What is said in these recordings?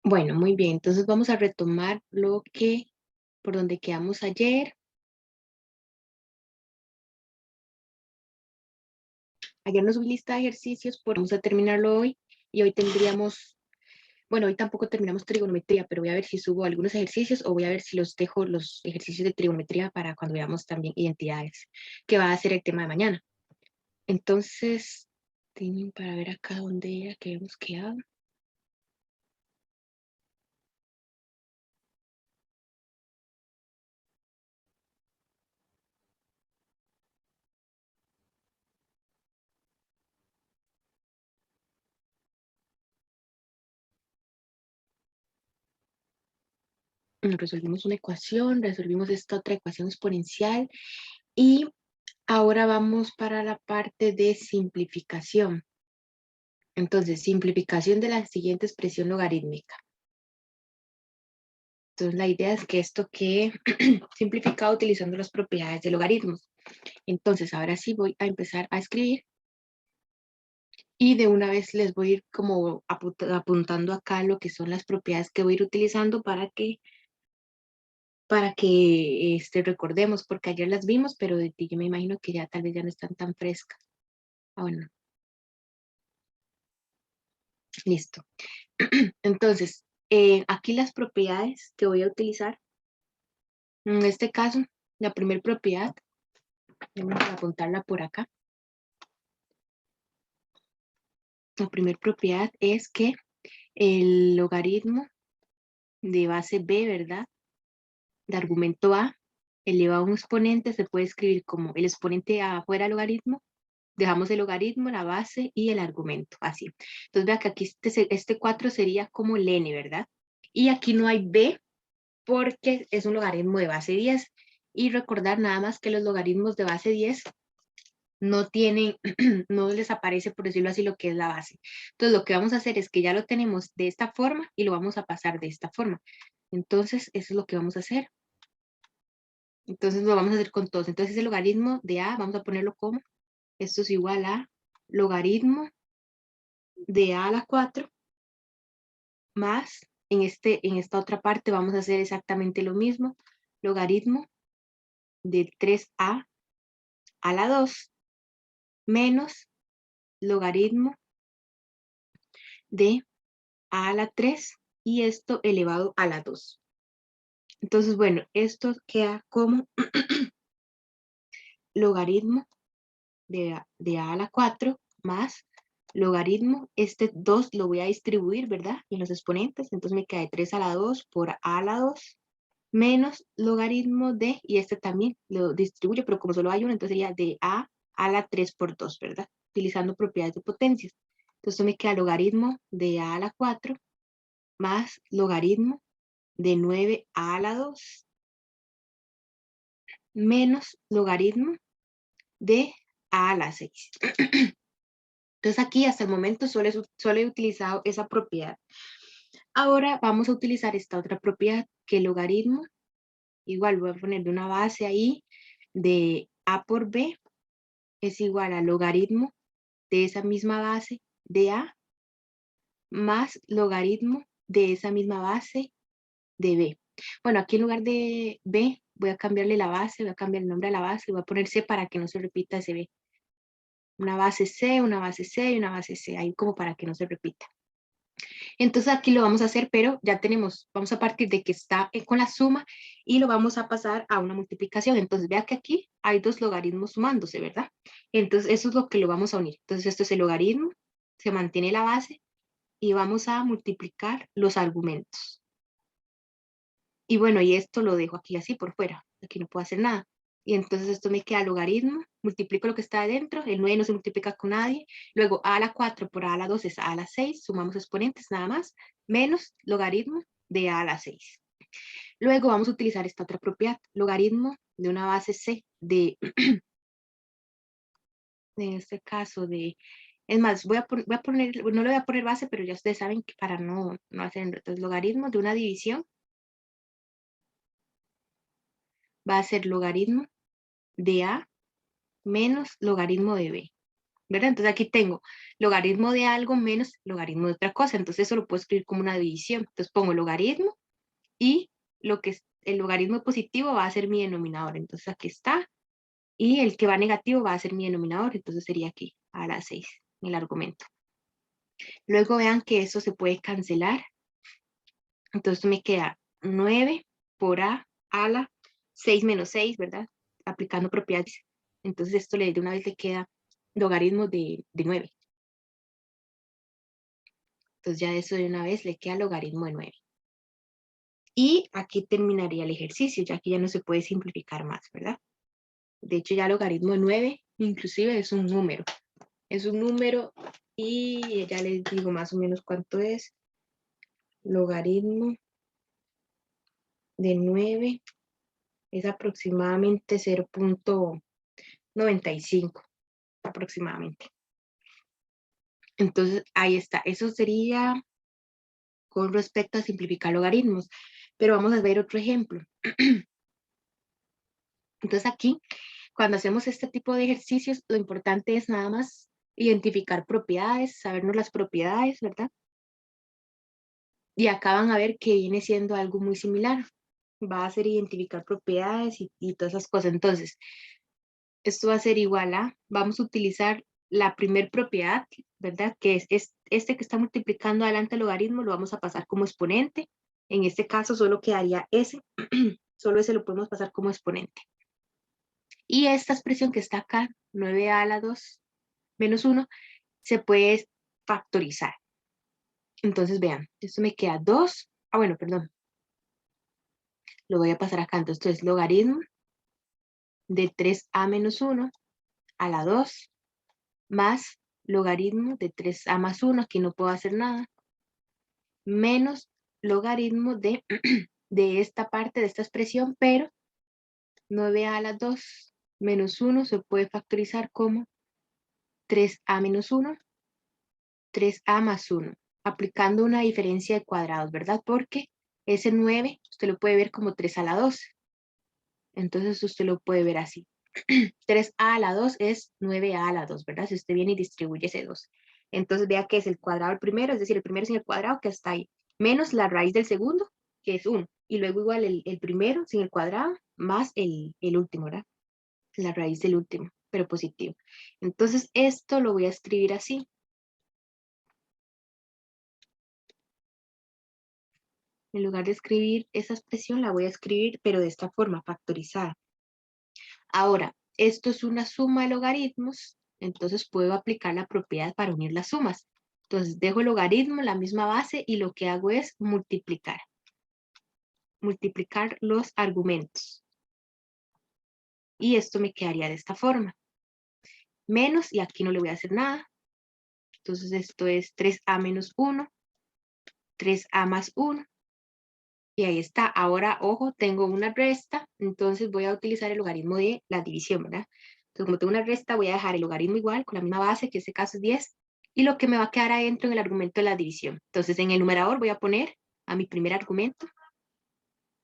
Bueno, muy bien. Entonces vamos a retomar por donde quedamos ayer. Ayer no subí lista de ejercicios, vamos a terminarlo hoy. Y hoy tendríamos, bueno, hoy tampoco terminamos trigonometría, pero voy a ver si subo algunos ejercicios o voy a ver si los dejo los ejercicios de trigonometría para cuando veamos también identidades, que va a ser el tema de mañana. Entonces, tienen para ver acá dónde era que habíamos quedado. Resolvimos una ecuación, resolvimos esta otra ecuación exponencial y ahora vamos para la parte de simplificación. Entonces, simplificación de la siguiente expresión logarítmica. Entonces, la idea es que esto quede simplificado utilizando las propiedades de logaritmos. Entonces, ahora sí voy a empezar a escribir y de una vez les voy a ir como apuntando acá lo que son las propiedades que voy a ir utilizando para que recordemos, porque ayer las vimos, pero de ti yo me imagino que ya tal vez ya no están tan frescas. Ah, bueno, listo. Entonces, aquí las propiedades que voy a utilizar, en este caso, la primera propiedad, vamos a apuntarla por acá. La primera propiedad es que el logaritmo de base b, ¿verdad? De argumento a elevado a un exponente se puede escribir como el exponente a fuera del logaritmo, dejamos el logaritmo, la base y el argumento, así. Entonces vea que aquí este 4 sería como el n, ¿verdad? Y aquí no hay b porque es un logaritmo de base 10. Y recordar nada más que los logaritmos de base 10 no tienen, no les aparece, por decirlo así, lo que es la base. Entonces lo que vamos a hacer es que ya lo tenemos de esta forma y lo vamos a pasar de esta forma. Entonces eso es lo que vamos a hacer. Entonces lo vamos a hacer con todos. Entonces el logaritmo de a, vamos a ponerlo como, esto es igual a logaritmo de a la 4 más, en esta otra parte vamos a hacer exactamente lo mismo, logaritmo de 3a a la 2 menos logaritmo de a la 3 y esto elevado a la 2. Entonces, bueno, esto queda como logaritmo de a la 4 más logaritmo, este 2 lo voy a distribuir, ¿verdad? En los exponentes, entonces me queda de 3 a la 2 por a a la 2 menos logaritmo de, y este también lo distribuyo, pero como solo hay uno, entonces sería de a la 3 por 2, ¿verdad? Utilizando propiedades de potencias. Entonces me queda logaritmo de a la 4 más logaritmo de 9 a la 2 menos logaritmo de a la 6. Entonces aquí hasta el momento solo he utilizado esa propiedad. Ahora vamos a utilizar esta otra propiedad, que el logaritmo, igual voy a poner de una base ahí, de a por b es igual al logaritmo de esa misma base de a más logaritmo de esa misma base de b. Bueno, aquí en lugar de b voy a cambiarle la base, voy a cambiar el nombre a la base y voy a poner c para que no se repita ese b. Una base c, una base c y una base c, ahí como para que no se repita. Entonces aquí lo vamos a hacer, pero ya tenemos, vamos a partir de que está con la suma y lo vamos a pasar a una multiplicación. Entonces vea que aquí hay dos logaritmos sumándose, ¿verdad? Entonces eso es lo que lo vamos a unir. Entonces esto es el logaritmo, se mantiene la base y vamos a multiplicar los argumentos. Y bueno, y esto lo dejo aquí así por fuera, aquí no puedo hacer nada. Y entonces esto me queda logaritmo, multiplico lo que está adentro, el 9 no se multiplica con nadie, luego a la 4 por a la 2 es a la 6, sumamos exponentes nada más, menos logaritmo de a la 6. Luego vamos a utilizar esta otra propiedad, logaritmo de una base c de, en este caso de, es más, voy a poner, no le voy a poner base, pero ya ustedes saben que para no hacer, entonces logaritmo de una división va a ser logaritmo de a menos logaritmo de b. ¿verdad? Entonces aquí tengo logaritmo de algo menos logaritmo de otra cosa. Entonces eso lo puedo escribir como una división. Entonces pongo logaritmo y lo que es el logaritmo positivo va a ser mi denominador. Entonces aquí está. Y el que va negativo va a ser mi denominador. Entonces sería aquí, a la 6, el argumento. Luego vean que eso se puede cancelar. Entonces me queda 9 por a la 6 menos 6, ¿verdad? Aplicando propiedades. Entonces esto de una vez le queda logaritmo de 9. Entonces ya de eso de una vez le queda logaritmo de 9. Y aquí terminaría el ejercicio, ya que ya no se puede simplificar más, ¿verdad? De hecho ya logaritmo de 9 inclusive es un número. Es un número y ya les digo más o menos cuánto es. Logaritmo de 9 es aproximadamente 0.95 aproximadamente. Entonces, ahí está. Eso sería con respecto a simplificar logaritmos. Pero vamos a ver otro ejemplo. Entonces, aquí, cuando hacemos este tipo de ejercicios, lo importante es nada más identificar propiedades, sabernos las propiedades, ¿verdad? Y acá van a ver que viene siendo algo muy similar. Va a ser identificar propiedades y todas esas cosas. Entonces, esto va a ser igual a, vamos a utilizar la primer propiedad, ¿verdad? Que es este que está multiplicando adelante el logaritmo, lo vamos a pasar como exponente. En este caso solo quedaría ese, solo ese lo podemos pasar como exponente. Y esta expresión que está acá, 9a a la 2 menos 1, se puede factorizar. Entonces vean, esto me queda 2, bueno, perdón, lo voy a pasar acá, entonces esto es logaritmo de 3a menos 1 a la 2 más logaritmo de 3a más 1, aquí no puedo hacer nada, menos logaritmo de, de esta parte, de esta expresión, pero 9a a la 2 menos 1 se puede factorizar como 3a menos 1, 3a más 1, aplicando una diferencia de cuadrados, ¿verdad? Porque ese 9 usted lo puede ver como 3 a la 2. Entonces usted lo puede ver así. 3a a la 2 es 9a a la 2, ¿verdad? Si usted viene y distribuye ese 2. Entonces vea que es el cuadrado del primero, es decir, el primero sin el cuadrado que está ahí, menos la raíz del segundo, que es 1. Y luego igual el primero sin el cuadrado, más el último, ¿verdad? La raíz del último, pero positivo. Entonces esto lo voy a escribir así. En lugar de escribir esa expresión, la voy a escribir, pero de esta forma, factorizada. Ahora, esto es una suma de logaritmos, entonces puedo aplicar la propiedad para unir las sumas. Entonces dejo el logaritmo en la misma base y lo que hago es multiplicar. Multiplicar los argumentos. Y esto me quedaría de esta forma. Menos, y aquí no le voy a hacer nada. Entonces esto es 3a menos 1, 3a más 1. Y ahí está. Ahora, ojo, tengo una resta, entonces voy a utilizar el logaritmo de la división, ¿verdad? Entonces, como tengo una resta, voy a dejar el logaritmo igual, con la misma base, que en este caso es 10, y lo que me va a quedar adentro en el argumento de la división. Entonces, en el numerador voy a poner a mi primer argumento,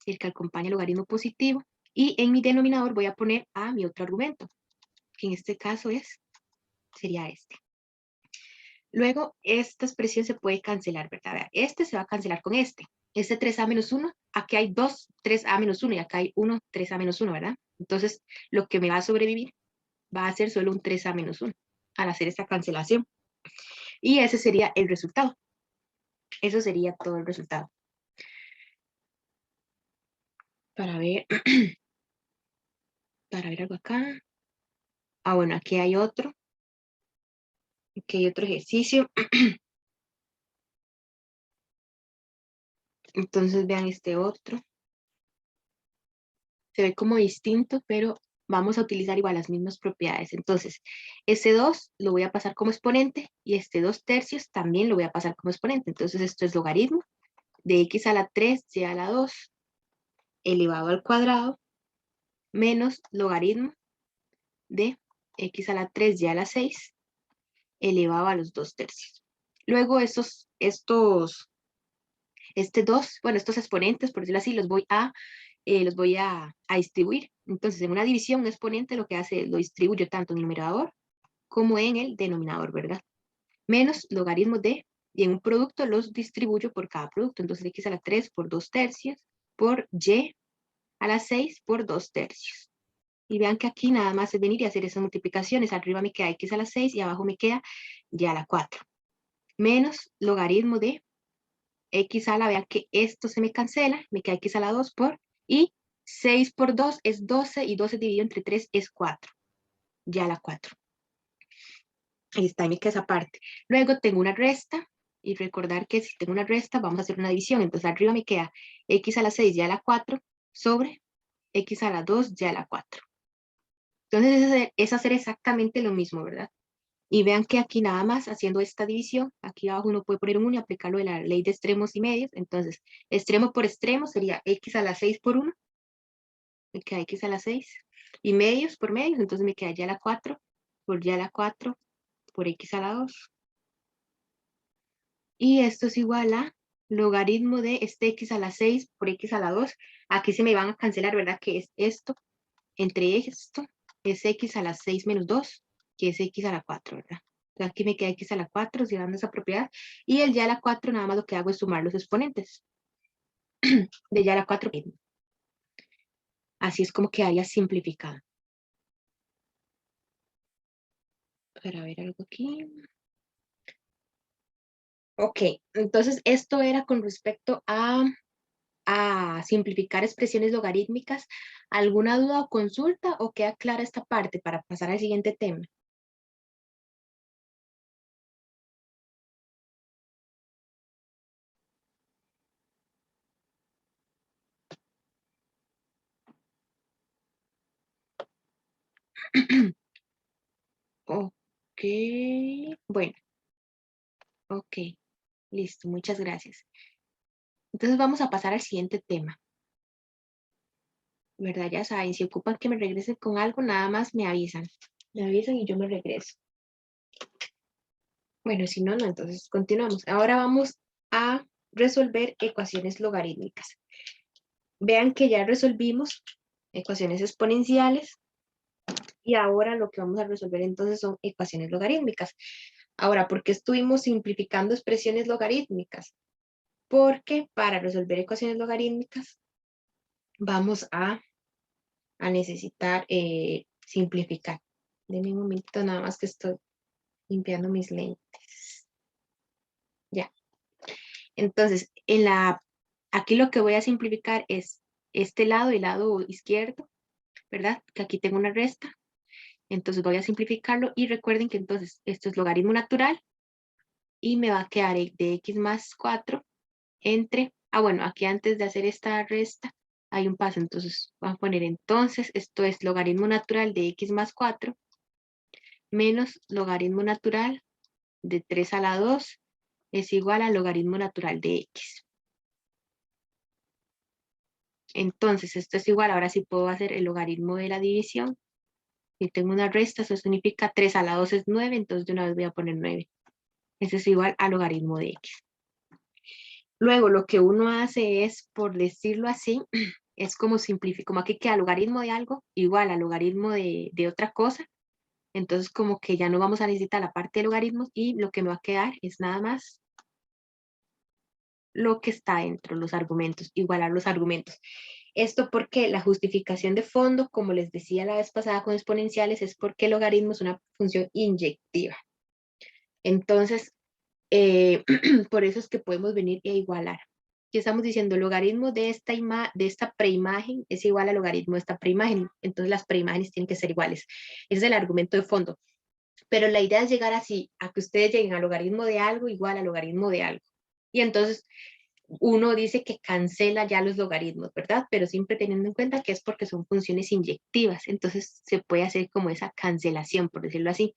el que acompaña el logaritmo positivo, y en mi denominador voy a poner a mi otro argumento, que en este caso sería este. Luego, esta expresión se puede cancelar, ¿verdad? Vea, este se va a cancelar con este. Este 3a menos 1, aquí hay 2 3a menos 1 y acá hay 1 3a menos 1, ¿verdad? Entonces, lo que me va a sobrevivir va a ser solo un 3a menos 1 al hacer esta cancelación. Y ese sería el resultado. Eso sería todo el resultado. Para ver, para ver algo acá. Ah, bueno, aquí hay otro. Aquí hay otro ejercicio. Entonces, vean este otro. Se ve como distinto, pero vamos a utilizar igual las mismas propiedades. Entonces, este 2 lo voy a pasar como exponente y este 2/3 también lo voy a pasar como exponente. Entonces, esto es logaritmo de x a la 3 y a la 2 elevado al cuadrado menos logaritmo de x a la 3 y a la 6 elevado a los 2/3. Luego este 2, bueno, estos exponentes, por decirlo así, los voy a distribuir. Entonces, en una división, un exponente lo que hace, lo distribuyo tanto en el numerador como en el denominador, ¿verdad? Menos logaritmo de, y en un producto los distribuyo por cada producto. Entonces x a la 3 por 2 tercios por y a la 6 por 2 tercios. Y vean que aquí nada más es venir y hacer esas multiplicaciones. Arriba me queda x a la 6 y abajo me queda y a la 4. Menos logaritmo de x a la, vean que esto se me cancela, me queda x a la 2 por, y 6 por 2 es 12 y 12 dividido entre 3 es 4. Ya la 4. Ahí está, y me queda esa parte. Luego tengo una resta, y recordar que si tengo una resta vamos a hacer una división. Entonces arriba me queda x a la 6 ya a la 4 sobre x a la 2 ya a la 4. Entonces es hacer exactamente lo mismo, ¿verdad? Y vean que aquí nada más haciendo esta división, aquí abajo uno puede poner un 1 y aplicarlo de la ley de extremos y medios. Entonces, extremo por extremo sería x a la 6 por 1, me queda x a la 6, y medios por medios, entonces me queda ya la 4 por ya la 4 por x a la 2. Y esto es igual a logaritmo de este x a la 6 por x a la 2. Aquí se me van a cancelar, ¿verdad? Que es esto, entre esto, es x a la 6 menos 2, que es x a la 4, ¿verdad? Entonces aquí me queda x a la 4, llevando esa propiedad. Y el ya a la 4, nada más lo que hago es sumar los exponentes. De ya a la 4. Así es como quedaría simplificado. Para ver algo aquí. Ok, entonces esto era con respecto a simplificar expresiones logarítmicas. ¿Alguna duda o consulta o queda clara esta parte para pasar al siguiente tema? Ok, bueno, ok, listo, muchas gracias. Entonces vamos a pasar al siguiente tema. ¿Verdad? Ya saben, si ocupan que me regrese con algo, nada más me avisan. Me avisan y yo me regreso. Bueno, si no, no, entonces continuamos. Ahora vamos a resolver ecuaciones logarítmicas. Vean que ya resolvimos ecuaciones exponenciales y ahora lo que vamos a resolver entonces son ecuaciones logarítmicas. Ahora, ¿por qué estuvimos simplificando expresiones logarítmicas? Porque para resolver ecuaciones logarítmicas vamos a necesitar simplificar. Denme un momentito nada más que estoy limpiando mis lentes. Ya. Entonces, aquí lo que voy a simplificar es este lado, el lado izquierdo, ¿verdad? Que aquí tengo una resta. Entonces voy a simplificarlo y recuerden que entonces esto es logaritmo natural y me va a quedar de x más 4 entre, bueno, aquí antes de hacer esta resta hay un paso, entonces vamos a poner entonces, esto es logaritmo natural de x más 4 menos logaritmo natural de 3 a la 2 es igual al logaritmo natural de x. Entonces, esto es igual, ahora sí puedo hacer el logaritmo de la división. Si tengo una resta, eso significa 3 a la 2 es 9, entonces de una vez voy a poner 9. Eso es igual al logaritmo de x. Luego, lo que uno hace es, por decirlo así, es como simplificar, como aquí queda logaritmo de algo igual al logaritmo de otra cosa. Entonces, como que ya no vamos a necesitar la parte de logaritmos y lo que me va a quedar es nada más lo que está dentro, los argumentos, igualar los argumentos. Esto porque la justificación de fondo, como les decía la vez pasada con exponenciales, es porque el logaritmo es una función inyectiva. Entonces, por eso es que podemos venir e igualar. Aquí estamos diciendo el logaritmo de esta preimagen es igual al logaritmo de esta preimagen. Entonces las preimágenes tienen que ser iguales. Ese es el argumento de fondo. Pero la idea es llegar así, a que ustedes lleguen al logaritmo de algo igual al logaritmo de algo. Y entonces uno dice que cancela ya los logaritmos, ¿verdad? Pero siempre teniendo en cuenta que es porque son funciones inyectivas. Entonces se puede hacer como esa cancelación, por decirlo así.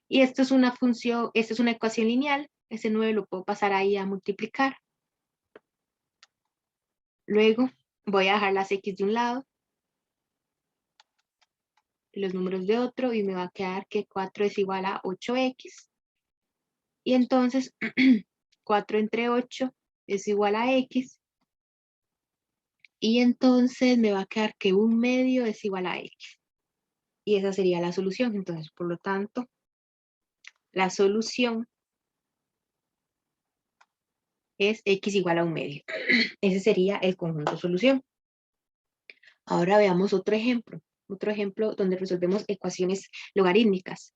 Y esto es una función, esta es una ecuación lineal. Ese 9 lo puedo pasar ahí a multiplicar. Luego voy a dejar las x de un lado, los números de otro, y me va a quedar que 4 es igual a 8x. Y entonces 4 entre 8 es igual a x. Y entonces me va a quedar que 1/2 es igual a x. Y esa sería la solución. Entonces, por lo tanto, la solución es x igual a 1/2. Ese sería el conjunto solución. Ahora veamos otro ejemplo donde resolvemos ecuaciones logarítmicas.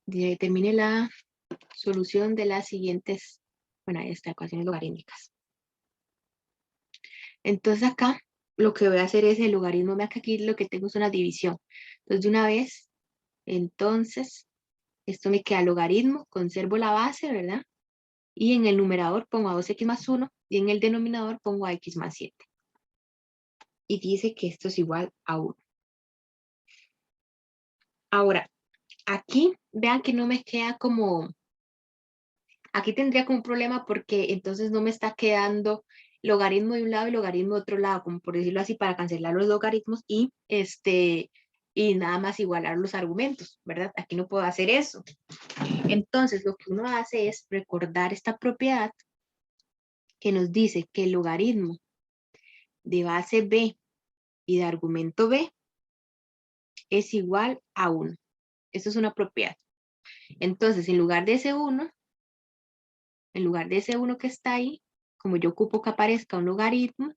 Determine la solución de las siguientes, bueno, estas ecuaciones logarítmicas. Entonces acá lo que voy a hacer es el logaritmo, vea que aquí lo que tengo es una división. Entonces de una vez, entonces, esto me queda logaritmo, conservo la base, ¿verdad? Y en el numerador pongo a 2x más 1 y en el denominador pongo a x más 7. Y dice que esto es igual a 1. Ahora, aquí vean que no me queda como, aquí tendría como un problema porque entonces no me está quedando logaritmo de un lado y logaritmo de otro lado, como por decirlo así, para cancelar los logaritmos y nada más igualar los argumentos, ¿verdad? Aquí no puedo hacer eso. Entonces, lo que uno hace es recordar esta propiedad que nos dice que el logaritmo de base b y de argumento b es igual a 1. Eso es una propiedad. Entonces, en lugar de ese 1 que está ahí, como yo ocupo que aparezca un logaritmo,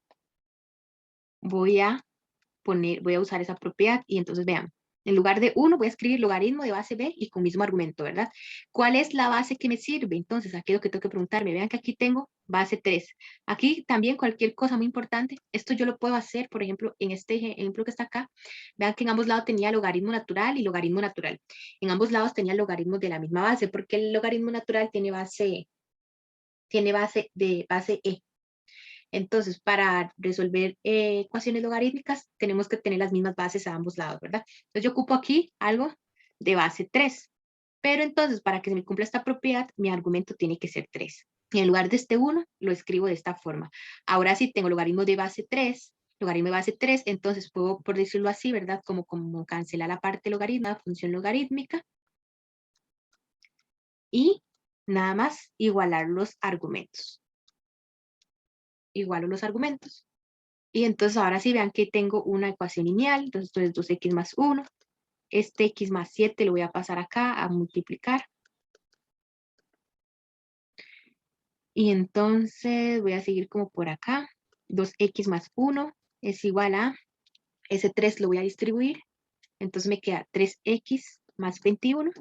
voy a usar esa propiedad y entonces vean, en lugar de 1 voy a escribir logaritmo de base b y con mismo argumento, ¿verdad? ¿Cuál es la base que me sirve? Entonces, aquí es lo que tengo que preguntarme. Vean que aquí tengo base 3. Aquí también cualquier cosa muy importante, esto yo lo puedo hacer, por ejemplo, en este ejemplo que está acá, vean que en ambos lados tenía logaritmo natural y logaritmo natural. En ambos lados tenía logaritmos de la misma base, porque el logaritmo natural tiene base de base e. Entonces, para resolver ecuaciones logarítmicas, tenemos que tener las mismas bases a ambos lados, ¿verdad? Entonces, yo ocupo aquí algo de base 3. Pero entonces, para que se me cumpla esta propiedad, mi argumento tiene que ser 3. Y en lugar de este 1, lo escribo de esta forma. Ahora sí tengo logaritmo de base 3, entonces puedo, por decirlo así, ¿verdad? Como cancelar la parte logaritma, la función logarítmica. Y nada más igualar los argumentos. Igualo los argumentos. Y entonces ahora sí vean que tengo una ecuación lineal, entonces esto es 2x más 1. Este x más 7 lo voy a pasar acá a multiplicar. Y entonces voy a seguir como por acá. 2x más 1 es igual a, ese 3 lo voy a distribuir. Entonces me queda 3x más 21.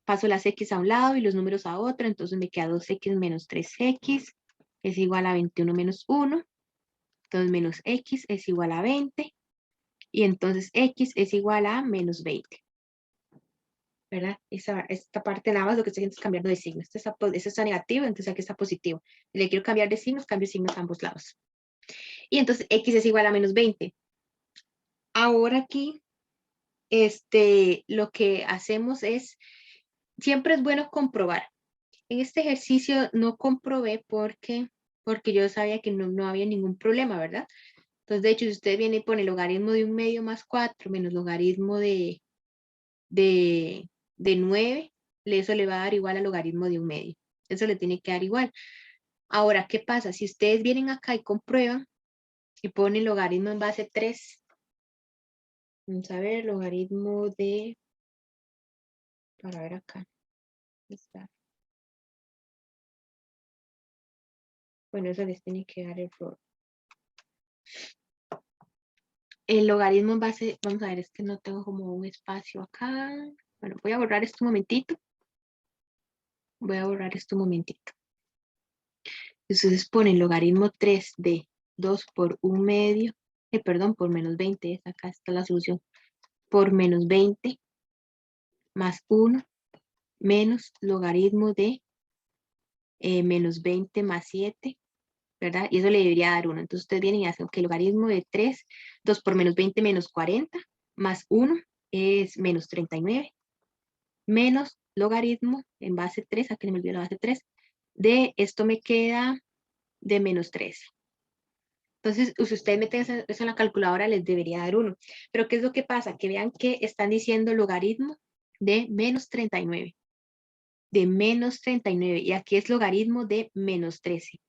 Paso las x a un lado y los números a otro. Entonces me queda 2x menos 3x es igual a 21 menos 1. Entonces menos x es igual a 20. Y entonces x es igual a menos 20. ¿Verdad? Esta parte nada más lo que estoy haciendo es cambiando de signo. Este está negativo, entonces aquí está positivo. Si le quiero cambiar de signos, cambio signos a ambos lados. Y entonces x es igual a menos 20. Ahora aquí, lo que hacemos es, siempre es bueno comprobar. En este ejercicio no comprobé porque yo sabía que no había ningún problema, ¿verdad? Entonces, de hecho, si usted viene y pone logaritmo de 1/2 más 4 menos logaritmo de 9, eso le va a dar igual al logaritmo de 1/2. Eso le tiene que dar igual. Ahora, ¿qué pasa? Si ustedes vienen acá y comprueban y ponen logaritmo en base 3, vamos a ver, logaritmo de, para ver acá, está. Bueno, eso les tiene que dar error. El logaritmo en base, vamos a ver, es que no tengo como un espacio acá. Bueno, voy a borrar esto un momentito. Entonces ponen logaritmo 3 de 2 por 1/2, perdón, por menos 20, acá está la solución, por menos 20 más 1 menos logaritmo de menos 20 más 7, ¿verdad? Y eso le debería dar 1. Entonces ustedes vienen y hacen que logaritmo de 3, 2 por menos 20 menos 40, más 1 es menos 39, menos logaritmo en base 3, aquí me olvidó la base 3, de esto me queda de menos 13. Entonces, si ustedes meten eso en la calculadora, les debería dar 1. Pero, ¿qué es lo que pasa? Que vean que están diciendo logaritmo de menos 39. De menos 39. Y aquí es logaritmo de menos 13.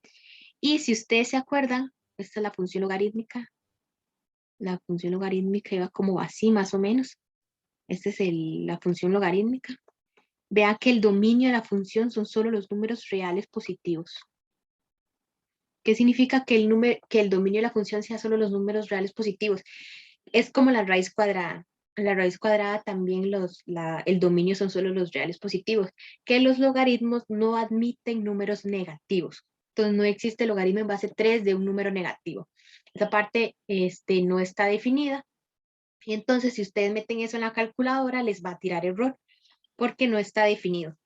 Y si ustedes se acuerdan, esta es la función logarítmica. La función logarítmica iba como así, más o menos. Esta es la función logarítmica. Vea que el dominio de la función son solo los números reales positivos. ¿Qué significa que el dominio de la función sea solo los números reales positivos? Es como la raíz cuadrada. En la raíz cuadrada también el dominio son solo los reales positivos, que los logaritmos no admiten números negativos. Entonces no existe logaritmo en base 3 de un número negativo. Esa parte no está definida. Y entonces si ustedes meten eso en la calculadora, les va a tirar error, porque no está definido.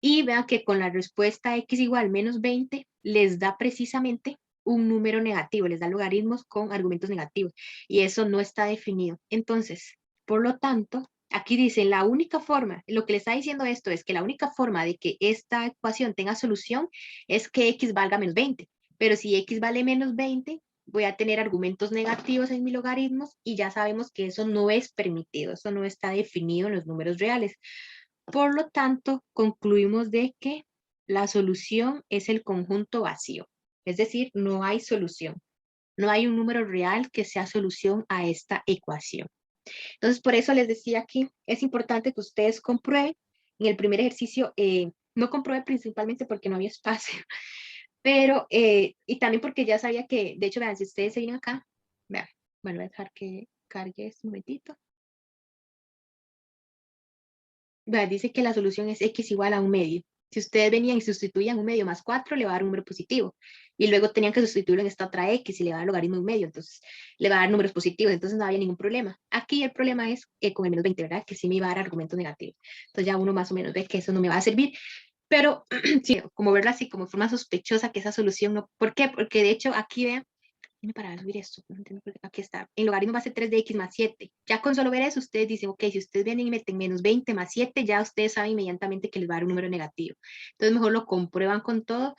Y vean que con la respuesta x igual menos 20, les da precisamente un número negativo, les da logaritmos con argumentos negativos. Y eso no está definido. Entonces, por lo tanto, aquí dice la única forma, lo que le está diciendo esto es que la única forma de que esta ecuación tenga solución es que x valga menos 20. Pero si x vale menos 20, voy a tener argumentos negativos en mis logaritmos y ya sabemos que eso no es permitido, eso no está definido en los números reales. Por lo tanto, concluimos de que la solución es el conjunto vacío. Es decir, no hay solución. No hay un número real que sea solución a esta ecuación. Entonces, por eso les decía aquí, es importante que ustedes comprueben. En el primer ejercicio, no compruebe principalmente porque no había espacio, pero, y también porque ya sabía que, de hecho, vean, si ustedes se vienen acá, vean, bueno, voy a dejar que cargue este momentito. Dice que la solución es x igual a un medio. Si ustedes venían y sustituían un medio más 4, le va a dar un número positivo. Y luego tenían que sustituirlo en esta otra x y le va a dar logaritmo de un medio. Entonces, le va a dar números positivos. Entonces, no había ningún problema. Aquí el problema es con el menos 20, ¿verdad? Que sí me iba a dar argumentos negativos. Entonces, ya uno más o menos ve que eso no me va a servir. Pero, sí, como verla así, como forma sospechosa que esa solución no. ¿Por qué? Porque de hecho, aquí vean, para subir esto, no entiendo por qué. Aquí está, el logaritmo va a ser 3 de x más 7. Ya con solo ver eso, ustedes dicen, ok, si ustedes vienen y meten menos 20 más 7, ya ustedes saben inmediatamente que les va a dar un número negativo. Entonces mejor lo comprueban con todo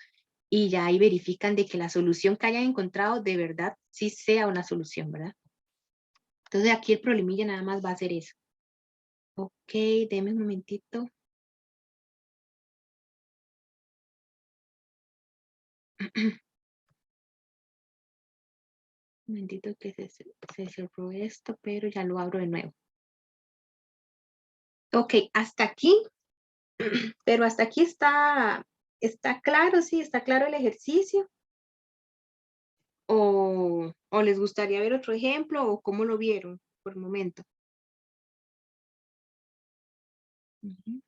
y ya ahí verifican de que la solución que hayan encontrado de verdad sí sea una solución, ¿verdad? Entonces aquí el problemilla nada más va a ser eso. Ok, denme un momentito. Un momentito que se cerró esto, pero ya lo abro de nuevo. Ok, hasta aquí, pero hasta aquí está claro, sí, está claro el ejercicio. ¿O les gustaría ver otro ejemplo o cómo lo vieron por el momento? Ujú.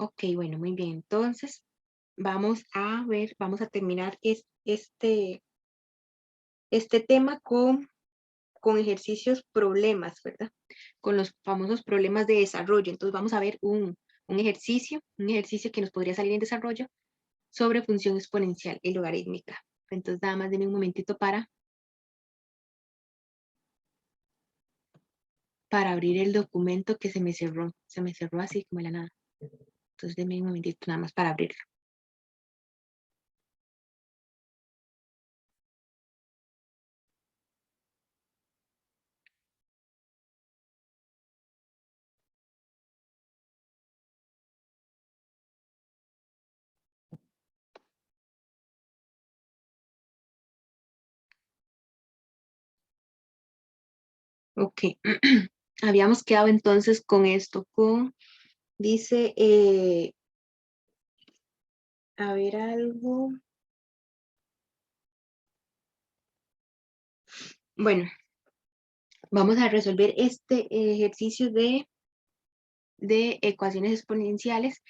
Ok, bueno, muy bien. Entonces, vamos a ver, vamos a terminar este tema con ejercicios problemas, ¿verdad? Con los famosos problemas de desarrollo. Entonces, vamos a ver un ejercicio que nos podría salir en desarrollo sobre función exponencial y logarítmica. Entonces, nada más denme un momentito para abrir el documento que se me cerró. Se me cerró así como de la nada. Entonces, denme un momentito nada más para abrirlo. Ok, habíamos quedado entonces con esto, dice, a ver algo. Bueno, vamos a resolver este ejercicio de ecuaciones exponenciales.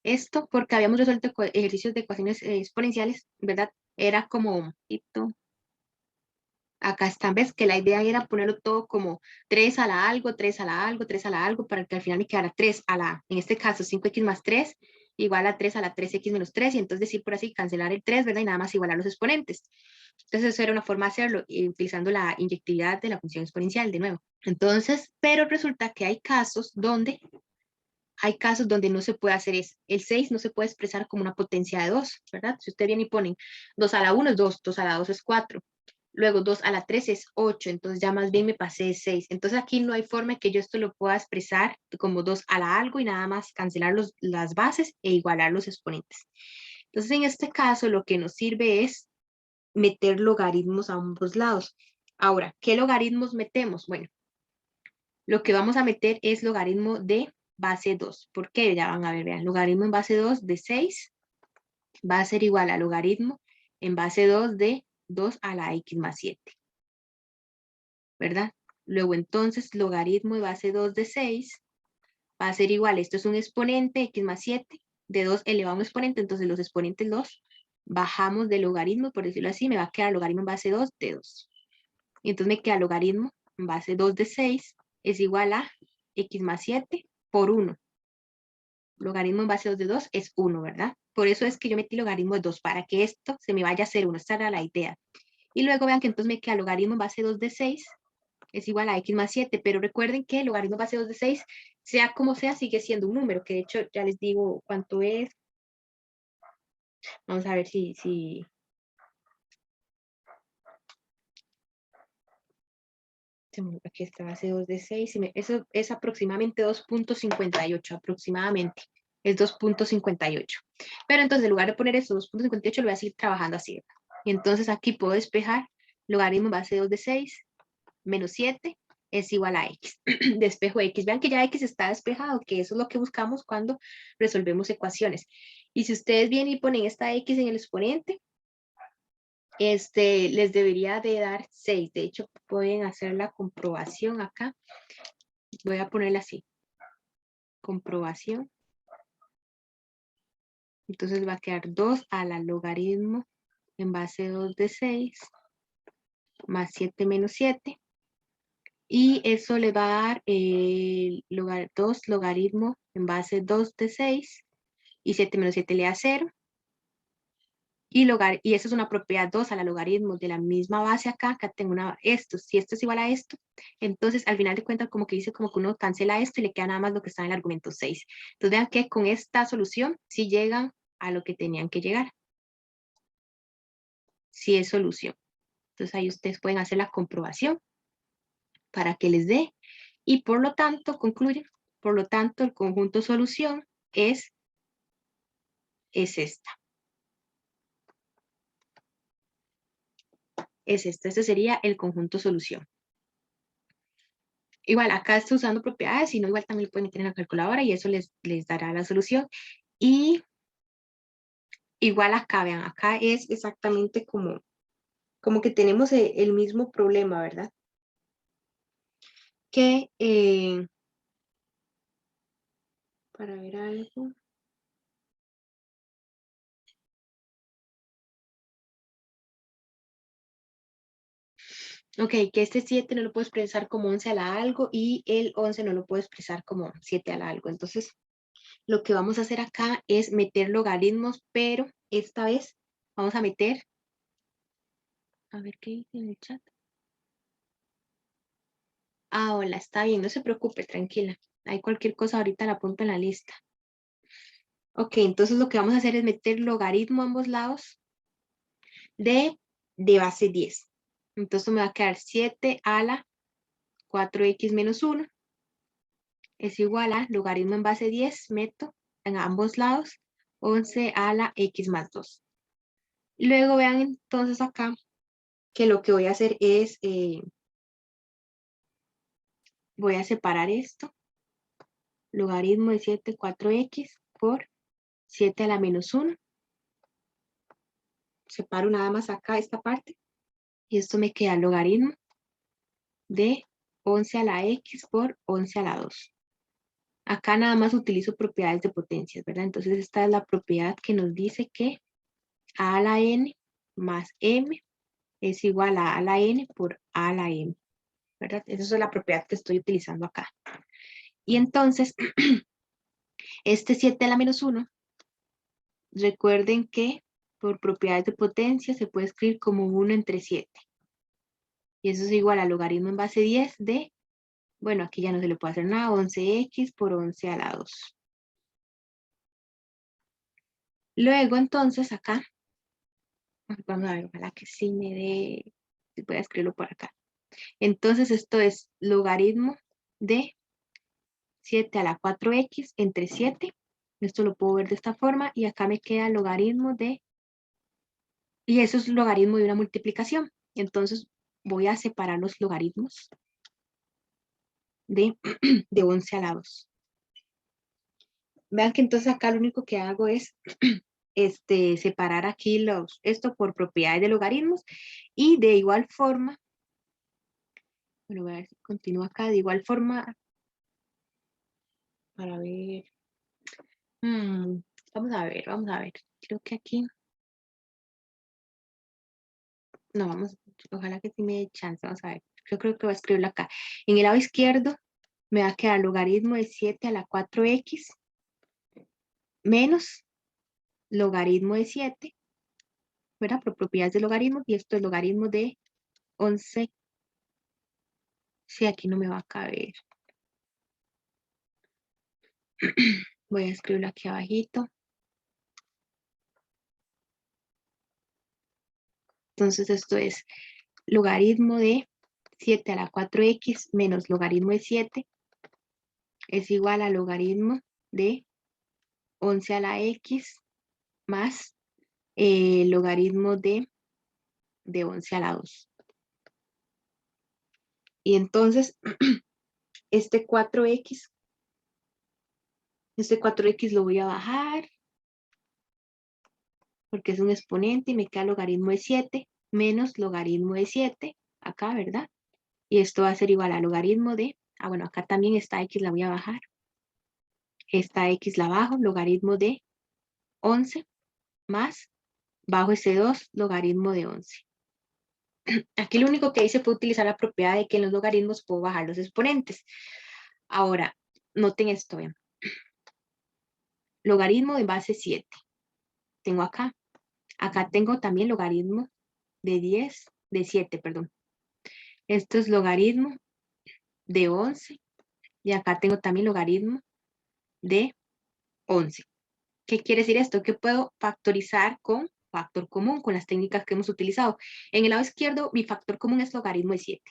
Esto porque habíamos resuelto ejercicios de ecuaciones exponenciales, ¿verdad? Era como, acá están, ves que la idea era ponerlo todo como 3 a la algo, 3 a la algo, 3 a la algo, para que al final me quedara 3 a la, en este caso 5x más 3, igual a 3 a la 3x menos 3, y entonces decir por así, cancelar el 3, ¿verdad? Y nada más igualar los exponentes. Entonces eso era una forma de hacerlo, utilizando la inyectividad de la función exponencial, de nuevo. Entonces, pero resulta que hay casos donde no se puede hacer eso. El 6 no se puede expresar como una potencia de 2, ¿verdad? Si usted viene y ponen 2 a la 1 es 2, 2 a la 2 es 4. Luego 2 a la 3 es 8, entonces ya más bien me pasé de 6. Entonces aquí no hay forma que yo esto lo pueda expresar como 2 a la algo y nada más cancelar las bases e igualar los exponentes. Entonces en este caso lo que nos sirve es meter logaritmos a ambos lados. Ahora, ¿qué logaritmos metemos? Bueno, lo que vamos a meter es logaritmo de base 2. ¿Por qué? Ya van a ver, vean, logaritmo en base 2 de 6 va a ser igual a logaritmo en base 2 de 2 a la x más 7. ¿Verdad? Luego entonces logaritmo de base 2 de 6 va a ser igual, esto es un exponente, x más 7, de 2 elevado a un exponente, entonces los exponentes los bajamos de logaritmo, por decirlo así, me va a quedar logaritmo en base 2 de 2. Y entonces me queda logaritmo en base 2 de 6 es igual a x más 7 por 1. Logaritmo en base 2 de 2 es 1, ¿verdad? Por eso es que yo metí logaritmo de 2, para que esto se me vaya a hacer 1. Esta era la idea. Y luego vean que entonces me queda logaritmo en base 2 de 6 es igual a x más 7, pero recuerden que el logaritmo base 2 de 6, sea como sea, sigue siendo un número, que de hecho ya les digo cuánto es. Vamos a ver si aquí está base 2 de 6, eso es aproximadamente 2.58, aproximadamente, es 2.58. Pero entonces en lugar de poner eso, 2.58, lo voy a seguir trabajando así. Y entonces aquí puedo despejar logaritmo base 2 de 6 menos 7 es igual a x. Despejo x. Vean que ya x está despejado, que eso es lo que buscamos cuando resolvemos ecuaciones. Y si ustedes vienen y ponen esta x en el exponente, les debería de dar 6. De hecho, pueden hacer la comprobación acá. Voy a ponerla así. Comprobación. Entonces va a quedar 2 a la logaritmo en base 2 de 6 más 7 menos 7. Y eso le va a dar 2 logaritmo en base 2 de 6 y 7 menos 7 le da 0. Y eso es una propiedad 2 a la logaritmo de la misma base acá. Acá tengo esto. Si esto es igual a esto, entonces al final de cuentas como que dice como que uno cancela esto y le queda nada más lo que está en el argumento 6. Entonces vean que con esta solución sí llegan a lo que tenían que llegar. Sí es solución. Entonces ahí ustedes pueden hacer la comprobación para que les dé. Y por lo tanto, concluyen, por lo tanto el conjunto solución es esta. Este sería el conjunto solución. Igual, acá estoy usando propiedades, si no, igual también lo pueden meter en la calculadora y eso les dará la solución. Y igual acá, vean, acá es exactamente como que tenemos el mismo problema, ¿verdad? Que, para ver algo. Ok, que este 7 no lo puedo expresar como 11 a la algo y el 11 no lo puedo expresar como 7 a la algo. Entonces, lo que vamos a hacer acá es meter logaritmos, pero esta vez vamos a meter, a ver qué dice en el chat. Ah, hola, está bien, no se preocupe, tranquila. Hay cualquier cosa, ahorita la apunto en la lista. Ok, entonces lo que vamos a hacer es meter logaritmo a ambos lados de base 10. Entonces me va a quedar 7 a la 4x menos 1 es igual a logaritmo en base 10, meto en ambos lados 11 a la x más 2. Y luego vean entonces acá que lo que voy a hacer es, voy a separar esto, logaritmo de 7, 4x por 7 a la menos 1. Separo nada más acá esta parte y esto me queda logaritmo de 11 a la x por 11 a la 2. Acá nada más utilizo propiedades de potencias, ¿verdad? Entonces esta es la propiedad que nos dice que a la n más m es igual a la n por a la m, ¿verdad? Esa es la propiedad que estoy utilizando acá. Y entonces, este 7 a la menos 1, recuerden que por propiedades de potencia se puede escribir como 1 entre 7. Y eso es igual a logaritmo en base 10 de, bueno, aquí ya no se le puede hacer nada, 11x por 11 a la 2. Luego, entonces, acá, vamos a ver, ojalá que sí me dé voy a escribirlo por acá. Entonces esto es logaritmo de 7 a la 4x entre 7. Esto lo puedo ver de esta forma y acá me queda logaritmo de, y eso es logaritmo de una multiplicación. Entonces voy a separar los logaritmos de, de 11 a la 2. Vean que entonces acá lo único que hago es separar aquí esto por propiedades de logaritmos y de igual forma, bueno, voy a ver si continúo acá, de igual forma, para ver, vamos a ver, creo que aquí, no, ojalá que sí me dé chance, vamos a ver, yo creo que voy a escribirlo acá. En el lado izquierdo me va a quedar logaritmo de 7 a la 4x menos logaritmo de 7, ¿verdad? Por propiedades de logaritmo, y esto es logaritmo de 11. Sí, aquí no me va a caber. Voy a escribirlo aquí abajito. Entonces esto es logaritmo de 7 a la 4x menos logaritmo de 7 es igual a logaritmo de 11 a la x más logaritmo de 11 a la 2. Y entonces este 4x lo voy a bajar porque es un exponente y me queda logaritmo de 7 menos logaritmo de 7 acá, ¿verdad? Y esto va a ser igual a logaritmo de, bueno, acá también esta x la voy a bajar. Esta x la bajo, logaritmo de 11 más, bajo ese 2, logaritmo de 11. Aquí lo único que hice fue utilizar la propiedad de que en los logaritmos puedo bajar los exponentes. Ahora, noten esto, vean. Logaritmo de base 7. Tengo acá. Acá tengo también logaritmo de 7, perdón. Esto es logaritmo de 11. Y acá tengo también logaritmo de 11. ¿Qué quiere decir esto? Que puedo factorizar con factor común, con las técnicas que hemos utilizado. En el lado izquierdo, mi factor común es logaritmo de 7.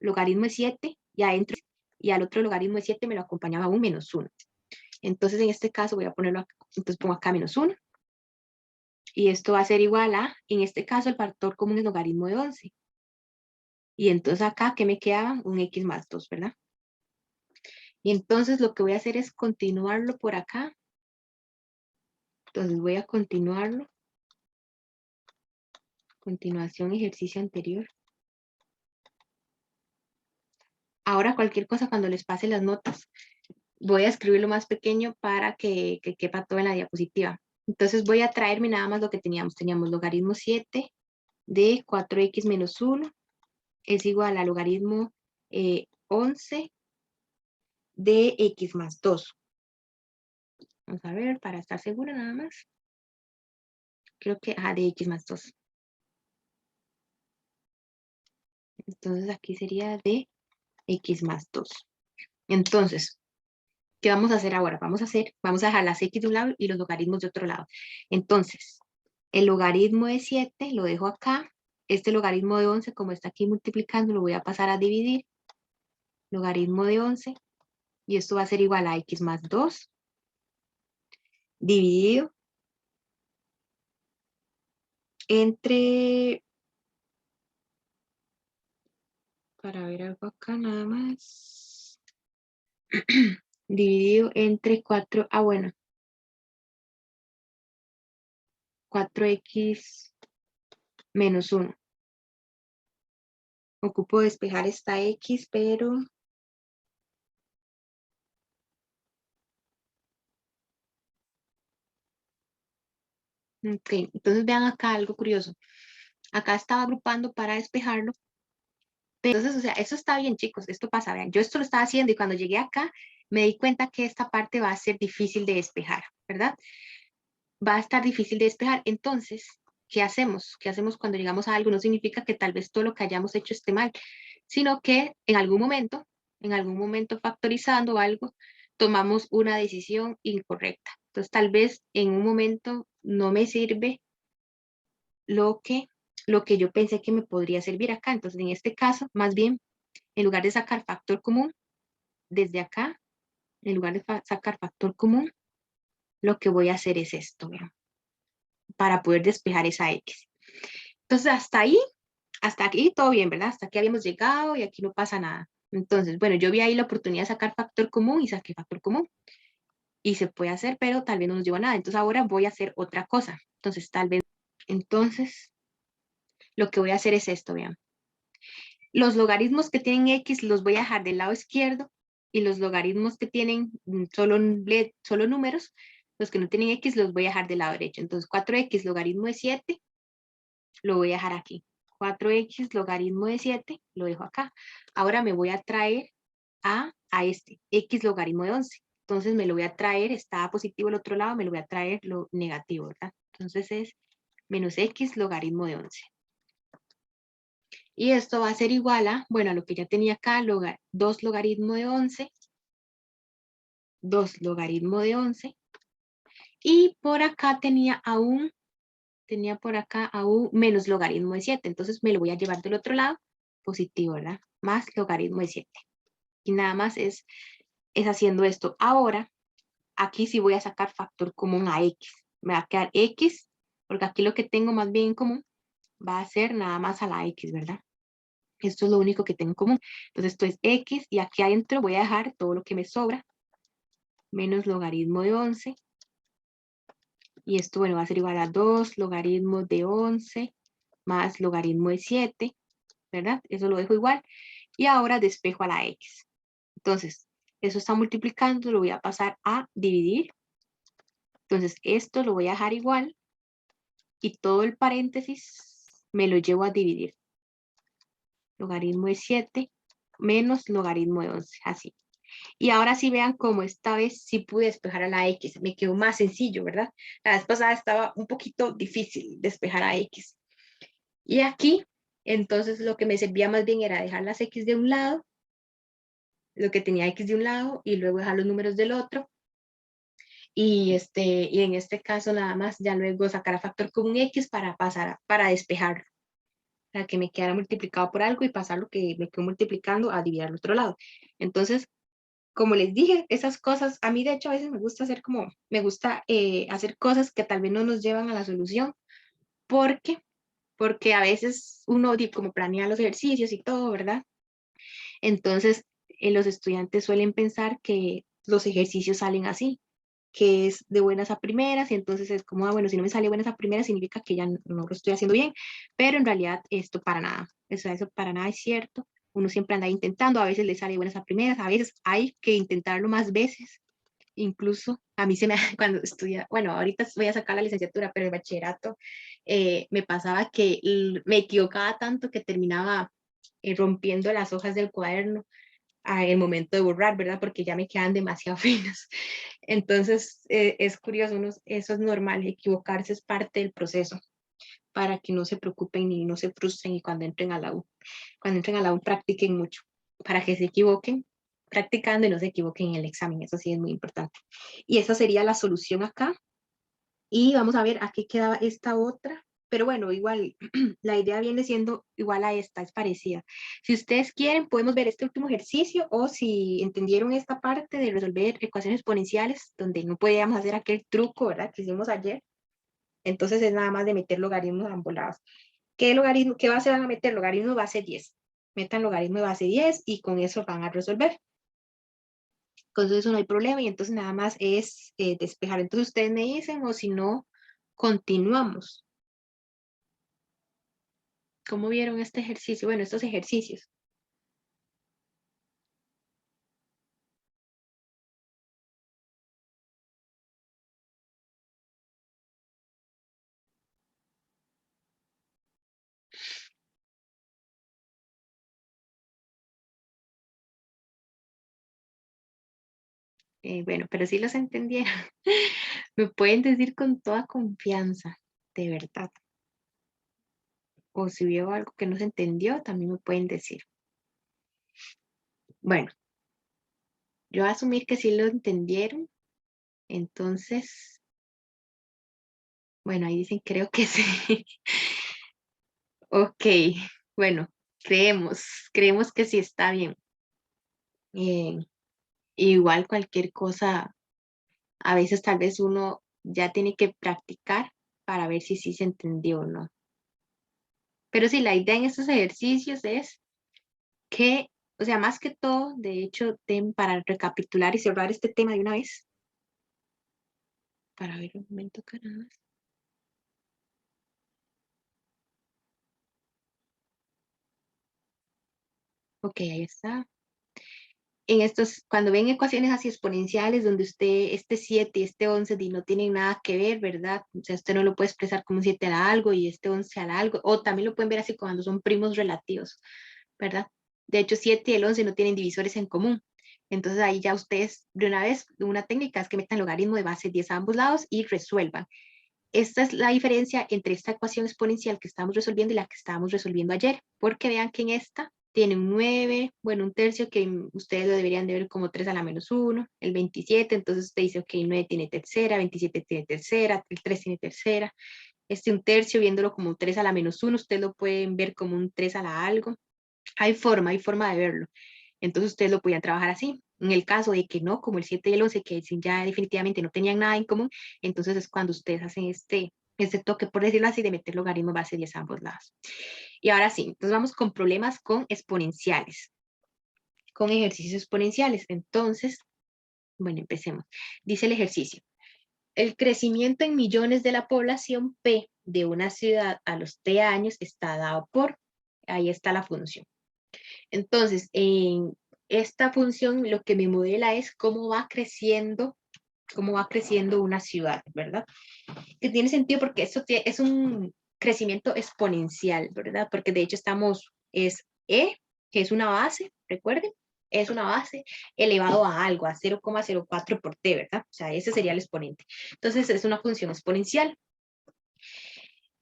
Logaritmo de 7, y adentro, y al otro logaritmo de 7 me lo acompañaba un menos 1. Entonces, en este caso, voy a ponerlo acá. Entonces, pongo acá menos 1. Y esto va a ser igual a, en este caso, el factor común es logaritmo de 11. Y entonces acá, ¿qué me quedaba? Un x más 2, ¿verdad? Y entonces lo que voy a hacer es continuarlo por acá. Entonces voy a continuarlo. Continuación, ejercicio anterior. Ahora cualquier cosa cuando les pase las notas, voy a escribirlo más pequeño para que quepa todo en la diapositiva. Entonces voy a traerme nada más lo que teníamos. Teníamos logaritmo 7 de 4x menos 1 es igual a logaritmo 11 de x más 2. Vamos a ver, para estar segura nada más. Creo que, de x más 2. Entonces aquí sería de x más 2. Entonces, ¿qué vamos a hacer ahora? Vamos a dejar las x de un lado y los logaritmos de otro lado. Entonces, el logaritmo de 7 lo dejo acá. Este logaritmo de 11, como está aquí multiplicando, lo voy a pasar a dividir. Logaritmo de 11. Y esto va a ser igual a x más 2 dividido entre, para ver algo acá nada más, dividido entre 4, bueno, 4x menos 1. Ocupo despejar esta x, pero ok, entonces vean acá algo curioso. Acá estaba agrupando para despejarlo. Pero entonces, o sea, eso está bien, chicos, esto pasa, vean, yo esto lo estaba haciendo y cuando llegué acá me di cuenta que esta parte va a ser difícil de despejar, ¿verdad? Va a estar difícil de despejar. Entonces, ¿qué hacemos? ¿Qué hacemos cuando llegamos a algo? No significa que tal vez todo lo que hayamos hecho esté mal, sino que en algún momento factorizando algo, tomamos una decisión incorrecta. Entonces, tal vez en un momento no me sirve lo que lo que yo pensé que me podría servir acá. Entonces, en este caso, más bien, en lugar de sacar factor común, desde acá, en lugar de sacar factor común, lo que voy a hacer es esto, vean, para poder despejar esa X. Entonces, hasta aquí todo bien, ¿verdad? Hasta aquí habíamos llegado y aquí no pasa nada. Entonces, bueno, yo vi ahí la oportunidad de sacar factor común y saqué factor común. Y se puede hacer, pero tal vez no nos lleva a nada. Entonces, ahora voy a hacer otra cosa. Entonces, lo que voy a hacer es esto, vean. Los logaritmos que tienen X los voy a dejar del lado izquierdo y los logaritmos que tienen solo números, los que no tienen X los voy a dejar del lado derecho. Entonces 4X logaritmo de 7 lo voy a dejar aquí. 4X logaritmo de 7 lo dejo acá. Ahora me voy a traer a este, X logaritmo de 11. Entonces me lo voy a traer, está positivo el otro lado, me lo voy a traer lo negativo, ¿verdad? Entonces es menos X logaritmo de 11. Y esto va a ser igual a, bueno, a lo que ya tenía acá, 2 logaritmo de 11, 2 logaritmo de 11, y por acá tenía por acá aún menos logaritmo de 7, entonces me lo voy a llevar del otro lado, positivo, ¿verdad? Más logaritmo de 7. Y nada más es haciendo esto. Ahora, aquí sí voy a sacar factor común a X. Me va a quedar X, porque aquí lo que tengo más bien en común va a ser nada más a la X, ¿verdad? Esto es lo único que tengo en común. Entonces esto es X y aquí adentro voy a dejar todo lo que me sobra, menos logaritmo de 11. Y esto, bueno, va a ser igual a 2 logaritmo de 11 más logaritmo de 7, ¿verdad? Eso lo dejo igual. Y ahora despejo a la X. Entonces, eso está multiplicando, lo voy a pasar a dividir. Entonces, esto lo voy a dejar igual. Y todo el paréntesis me lo llevo a dividir. Logaritmo de 7 menos logaritmo de 11, así. Y ahora sí vean cómo esta vez sí pude despejar a la X. Me quedó más sencillo, ¿verdad? La vez pasada estaba un poquito difícil despejar a X. Y aquí, entonces lo que me servía más bien era dejar las X de un lado, lo que tenía X de un lado, y luego dejar los números del otro. Y en este caso nada más ya luego sacar a factor común X para despejarlo. Para que me quedara multiplicado por algo y pasar lo que me quedó multiplicando a dividir al otro lado. Entonces, como les dije, esas cosas, a mí de hecho a veces me gusta hacer cosas que tal vez no nos llevan a la solución, porque a veces uno como planea los ejercicios y todo, ¿verdad? Entonces, los estudiantes suelen pensar que los ejercicios salen así, que es de buenas a primeras, y entonces es como, bueno, si no me sale buenas a primeras significa que ya no lo estoy haciendo bien, pero en realidad esto para nada, eso para nada es cierto. Uno siempre anda intentando, a veces le sale buenas a primeras, a veces hay que intentarlo más veces. Incluso a mí cuando estudia, bueno, ahorita voy a sacar la licenciatura, pero el bachillerato me pasaba que me equivocaba tanto que terminaba rompiendo las hojas del cuaderno en el momento de borrar, ¿verdad? Porque ya me quedan demasiado finas. Entonces, es curioso, eso es normal, equivocarse es parte del proceso para que no se preocupen ni no se frustren y cuando entren a la U practiquen mucho, para que se equivoquen practicando y no se equivoquen en el examen, eso sí es muy importante. Y esa sería la solución acá. Y vamos a ver, aquí quedaba esta otra, pero bueno, igual, la idea viene siendo igual a esta, es parecida. Si ustedes quieren, podemos ver este último ejercicio, o si entendieron esta parte de resolver ecuaciones exponenciales, donde no podíamos hacer aquel truco, ¿verdad?, que hicimos ayer. Entonces es nada más de meter logaritmos a ambos lados. ¿Qué base van a meter? Logaritmo base 10. Metan logaritmo de base 10 y con eso van a resolver. Con eso no hay problema y entonces nada más es despejar. Entonces ustedes me dicen, o si no, continuamos. ¿Cómo vieron este ejercicio? Bueno, estos ejercicios. Bueno, pero sí los entendieron. Me pueden decir con toda confianza, de verdad. O si vio algo que no se entendió, también me pueden decir. Bueno, yo voy a asumir que sí lo entendieron. Entonces, bueno, ahí dicen creo que sí. Ok, bueno, creemos que sí está bien. Eh, igual cualquier cosa, a veces tal vez uno ya tiene que practicar para ver si sí se entendió o no. Pero sí, la idea en estos ejercicios es que, o sea, más que todo, de hecho, para recapitular y cerrar este tema de una vez, para ver un momento que nada más. Ok, ahí está. En estos, cuando ven ecuaciones así exponenciales, donde usted, este 7 y este 11 no tienen nada que ver, ¿verdad? O sea, usted no lo puede expresar como un 7 a la algo y este 11 a la algo, o también lo pueden ver así cuando son primos relativos, ¿verdad? De hecho, 7 y el 11 no tienen divisores en común. Entonces ahí ya ustedes, de una vez, una técnica es que metan logaritmo de base 10 a ambos lados y resuelvan. Esta es la diferencia entre esta ecuación exponencial que estamos resolviendo y la que estábamos resolviendo ayer, porque vean que en esta tiene un 9, bueno, un tercio que ustedes lo deberían de ver como 3 a la menos 1, el 27, entonces usted dice, ok, 9 tiene tercera, 27 tiene tercera, el 3 tiene tercera, este un tercio viéndolo como 3 a la menos 1, ustedes lo pueden ver como un 3 a la algo, hay forma de verlo. Entonces ustedes lo podían trabajar así. En el caso de que no, como el 7 y el 11, que ya definitivamente no tenían nada en común, entonces es cuando ustedes hacen este toque, por decirlo así, de meter logaritmo base 10 a ambos lados. Y ahora sí, entonces vamos con problemas con exponenciales, con ejercicios exponenciales. Entonces, bueno, empecemos. Dice el ejercicio. El crecimiento en millones de la población P de una ciudad a los T años está dado por, ahí está la función. Entonces, en esta función lo que me modela es cómo va creciendo una ciudad, ¿verdad? Que tiene sentido porque eso es un crecimiento exponencial, ¿verdad? Porque de hecho es E, que es una base, recuerden, es una base elevado a algo, a 0,04 por t, ¿verdad? O sea, ese sería el exponente. Entonces, es una función exponencial,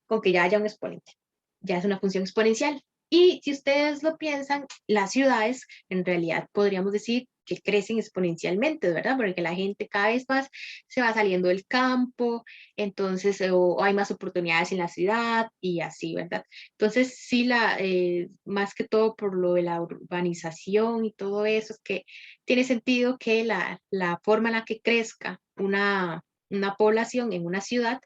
con que ya haya un exponente. Ya es una función exponencial. Y si ustedes lo piensan, las ciudades en realidad podríamos decir que crecen exponencialmente, ¿verdad? Porque la gente cada vez más se va saliendo del campo, entonces o hay más oportunidades en la ciudad y así, ¿verdad? Entonces sí, más que todo por lo de la urbanización y todo eso, es que tiene sentido que la forma en la que crezca una población en una ciudad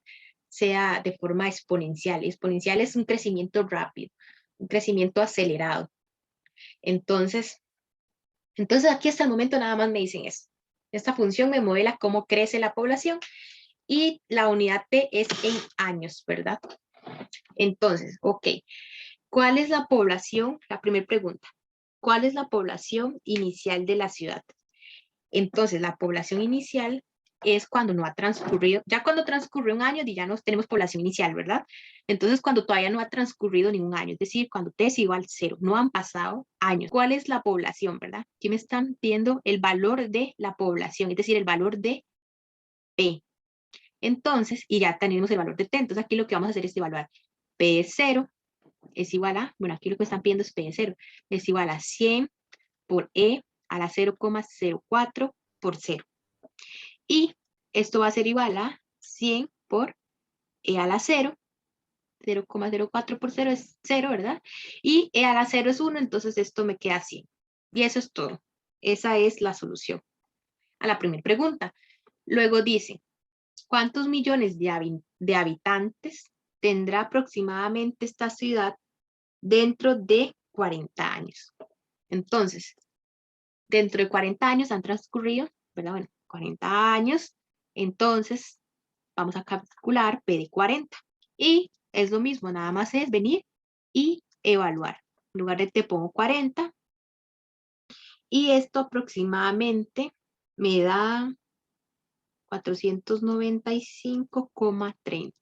sea de forma exponencial. Exponencial es un crecimiento rápido, un crecimiento acelerado. Entonces, aquí hasta el momento nada más me dicen eso. Esta función me modela cómo crece la población y la unidad T es en años, ¿verdad? Entonces, ok, ¿cuál es la población? La primera pregunta, ¿cuál es la población inicial de la ciudad? Entonces, la población inicial es cuando no ha transcurrido, ya cuando transcurrió un año, ya no tenemos población inicial, ¿verdad? Entonces, cuando todavía no ha transcurrido ningún año, es decir, cuando t es igual a 0, no han pasado años. ¿Cuál es la población, verdad? Aquí me están pidiendo el valor de la población, es decir, el valor de P. Entonces, y ya tenemos el valor de T, entonces aquí lo que vamos a hacer es evaluar P de 0 es igual a, bueno, aquí lo que están pidiendo es P de 0, es igual a 100 por E a la 0,04 por 0. Y esto va a ser igual a 100 por e a la 0, 0,04 por 0 es 0, ¿verdad? Y e a la 0 es 1, entonces esto me queda 100. Y eso es todo. Esa es la solución a la primera pregunta. Luego dice, ¿cuántos millones de habitantes tendrá aproximadamente esta ciudad dentro de 40 años? Entonces, dentro de 40 años han transcurrido, ¿verdad? Bueno, 40 años, entonces vamos a calcular P de 40. Y es lo mismo, nada más es venir y evaluar. En lugar de T pongo 40 y esto aproximadamente me da 495,30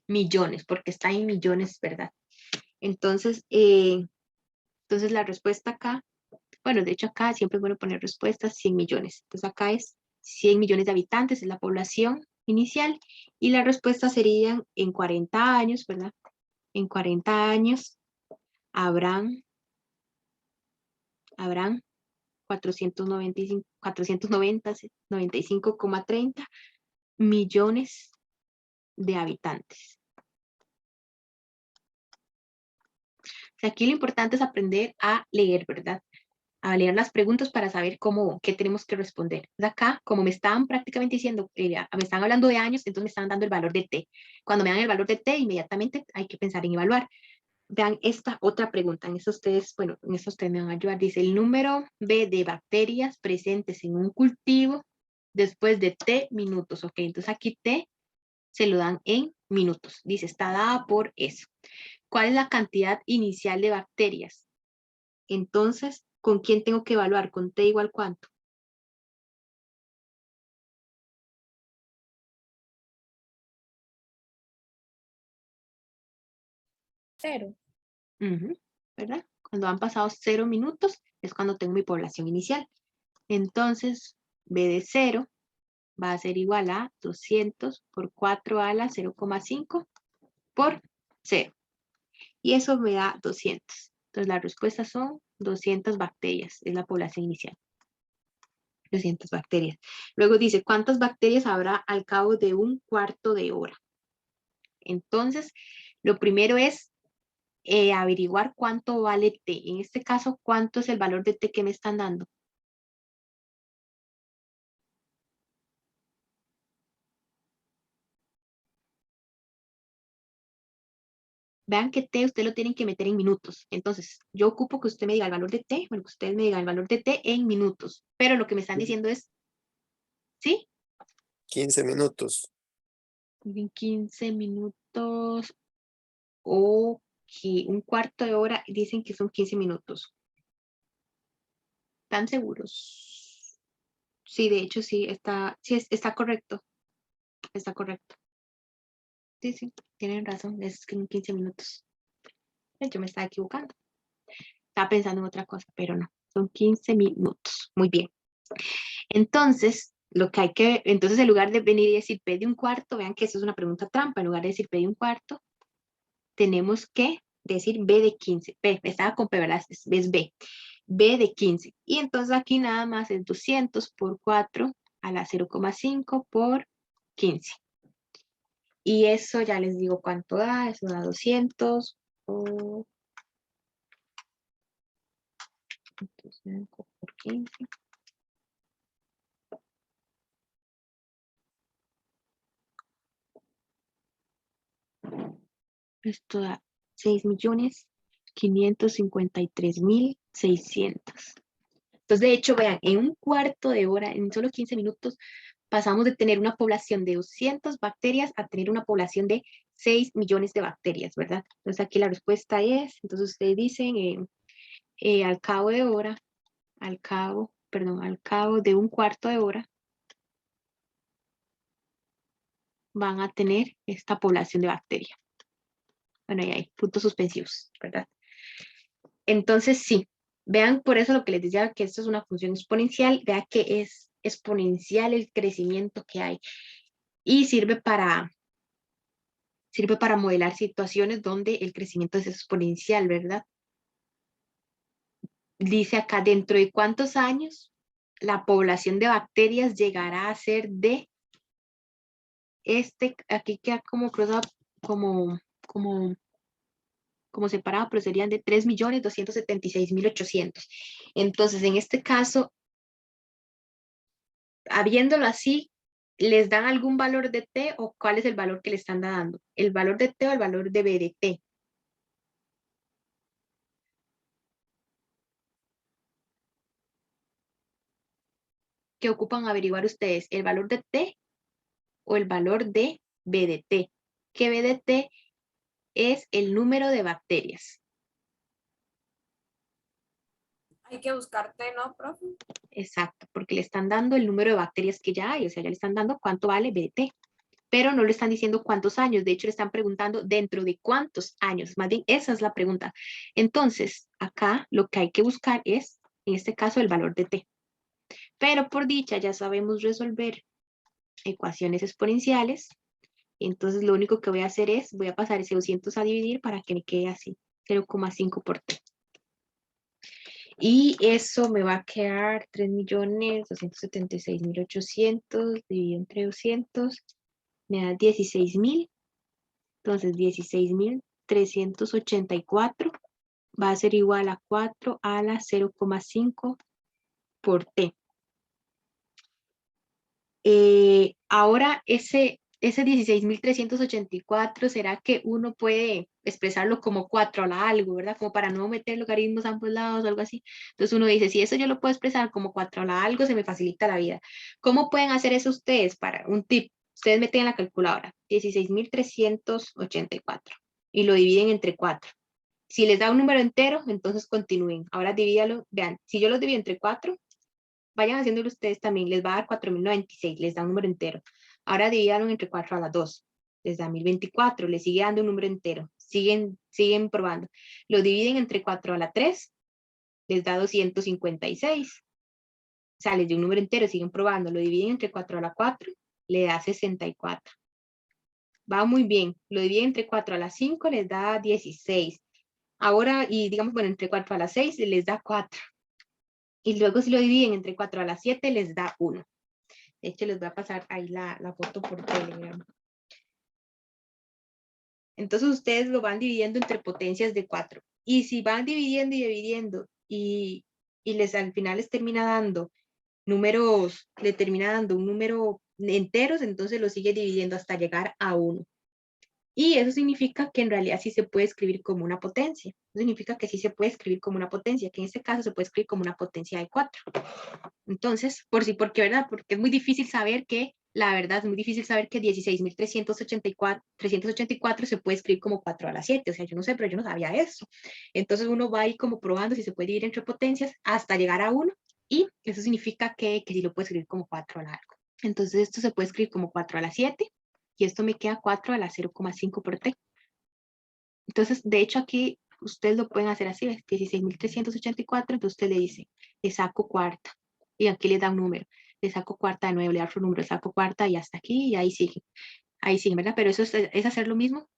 millones, porque está en millones, ¿verdad? Entonces, entonces la respuesta acá, bueno, de hecho acá siempre es bueno poner respuestas 100 millones. Entonces acá es 100 millones de habitantes, es la población inicial, y la respuesta serían en 40 años, ¿verdad? En 40 años habrán 495,30 millones de habitantes. sea, aquí lo importante es aprender a leer, ¿verdad? A leer las preguntas para saber qué tenemos que responder. Entonces acá, como me estaban prácticamente diciendo, me están hablando de años, entonces me están dando el valor de t. Cuando me dan el valor de t, inmediatamente hay que pensar en evaluar. Vean esta otra pregunta, en eso ustedes, bueno, en eso ustedes me van a ayudar. Dice, el número B de bacterias presentes en un cultivo después de t minutos. Ok, entonces aquí t se lo dan en minutos. Dice, está dada por eso. ¿Cuál es la cantidad inicial de bacterias? Entonces, ¿con quién tengo que evaluar? ¿Con t igual cuánto? Cero. ¿Verdad? Cuando han pasado 0 minutos es cuando tengo mi población inicial. Entonces, b de 0 va a ser igual a 200 por 4 a la 0,5 por 0. Y eso me da 200. Entonces, las respuestas son 200 bacterias, es la población inicial. 200 bacterias. Luego dice, ¿cuántas bacterias habrá al cabo de un cuarto de hora? Entonces, lo primero es averiguar cuánto vale T. En este caso, ¿cuánto es el valor de T que me están dando? Vean que T usted lo tienen que meter en minutos. Entonces, yo ocupo que usted me diga el valor de T, bueno, que ustedes me digan el valor de T en minutos. Pero lo que me están diciendo es, ¿sí? 15 minutos. En 15 minutos o un cuarto de hora, dicen que son 15 minutos. ¿Están seguros? Sí, de hecho sí, está correcto. Está correcto. Sí, sí, tienen razón, es que en 15 minutos. Yo me estaba equivocando. Estaba pensando en otra cosa, pero no. Son 15 minutos. Muy bien. Entonces, entonces en lugar de venir y decir P de un cuarto, vean que eso es una pregunta trampa. En lugar de decir P de un cuarto, tenemos que decir B de 15. P, estaba con P, ¿verdad? Es B. B de 15. Y entonces aquí nada más es 200 por 4 a la 0,5 por 15. Y eso ya les digo cuánto da. Eso da 200 por 5 por 15. Esto da 6.553.600. Entonces, de hecho, vean, en un cuarto de hora, en solo 15 minutos, pasamos de tener una población de 200 bacterias a tener una población de 6 millones de bacterias, ¿verdad? Entonces, aquí la respuesta es, entonces ustedes dicen, al cabo de hora, al cabo de un cuarto de hora, van a tener esta población de bacterias. Bueno, ahí hay puntos suspensivos, ¿verdad? Entonces, sí, vean por eso lo que les decía que esto es una función exponencial, vean que es exponencial el crecimiento que hay y sirve para modelar situaciones donde el crecimiento es exponencial, ¿verdad? Dice acá, ¿dentro de cuántos años la población de bacterias llegará a ser de aquí queda como cruzado, como separado, pero serían de 3.276.800. Entonces, en este caso, habiéndolo así, ¿les dan algún valor de T o cuál es el valor que le están dando? ¿El valor de T o el valor de B de T? ¿Qué ocupan averiguar ustedes? ¿El valor de T o el valor de B de T? Que B de T es el número de bacterias. Hay que buscarte, ¿no, profe? Exacto, porque le están dando el número de bacterias que ya hay, o sea, ya le están dando cuánto vale B de T. Pero no le están diciendo cuántos años, de hecho le están preguntando dentro de cuántos años, más bien esa es la pregunta. Entonces, acá lo que hay que buscar es, en este caso, el valor de T. Pero por dicha ya sabemos resolver ecuaciones exponenciales, entonces lo único que voy a hacer es, voy a pasar ese 200 a dividir para que me quede así, 0,5 por T. Y eso me va a quedar 3.276.800 dividido entre 200, me da 16.000. Entonces, 16.384 va a ser igual a 4 a la 0,5 por t. Ahora ese 16.384, ¿será que uno puede expresarlo como 4 a la algo, verdad? Como para no meter logaritmos a ambos lados o algo así. Entonces uno dice, si eso yo lo puedo expresar como 4 a la algo, se me facilita la vida. ¿Cómo pueden hacer eso ustedes? Para un tip, ustedes meten en la calculadora 16.384 y lo dividen entre 4. Si les da un número entero, entonces continúen. Ahora divídalo, vean, si yo los divido entre 4, vayan haciéndolo ustedes también, les va a dar 4.096, les da un número entero. Ahora divídanlo entre 4 a la 2, les da 1.024, les sigue dando un número entero. Siguen probando. Lo dividen entre 4 a la 3, les da 256. O sea, les dio un número entero, siguen probando. Lo dividen entre 4 a la 4, le da 64. Va muy bien. Lo dividen entre 4 a la 5, les da 16. Ahora, y digamos, bueno, entre 4 a la 6 les da 4. Y luego si lo dividen entre 4 a la 7 les da 1. De hecho, les voy a pasar ahí la foto por Telegram. Entonces ustedes lo van dividiendo entre potencias de 4. Y si van dividiendo y dividiendo y les al final les termina dando números, le termina dando un número enteros, entonces lo sigue dividiendo hasta llegar a 1. Y eso significa que en realidad sí se puede escribir como una potencia. Eso significa que sí se puede escribir como una potencia, que en este caso se puede escribir como una potencia de 4. Entonces, porque, ¿verdad? Porque es muy difícil saber que, la verdad, es muy difícil saber que 16.384 se puede escribir como 4 a la 7. O sea, yo no sé, pero yo no sabía eso. Entonces uno va ahí como probando si se puede dividir entre potencias hasta llegar a 1. Y eso significa que sí lo puede escribir como 4 a la algo. Entonces esto se puede escribir como 4 a la 7. Y esto me queda 4 a la 0,5 por t. Entonces, de hecho, aquí ustedes lo pueden hacer así, 16.384, entonces usted le dice, le saco cuarta, y aquí le da un número, le saco cuarta de nuevo, le da otro número, le saco cuarta y hasta aquí, y ahí sigue, ¿verdad? Pero eso es hacer lo mismo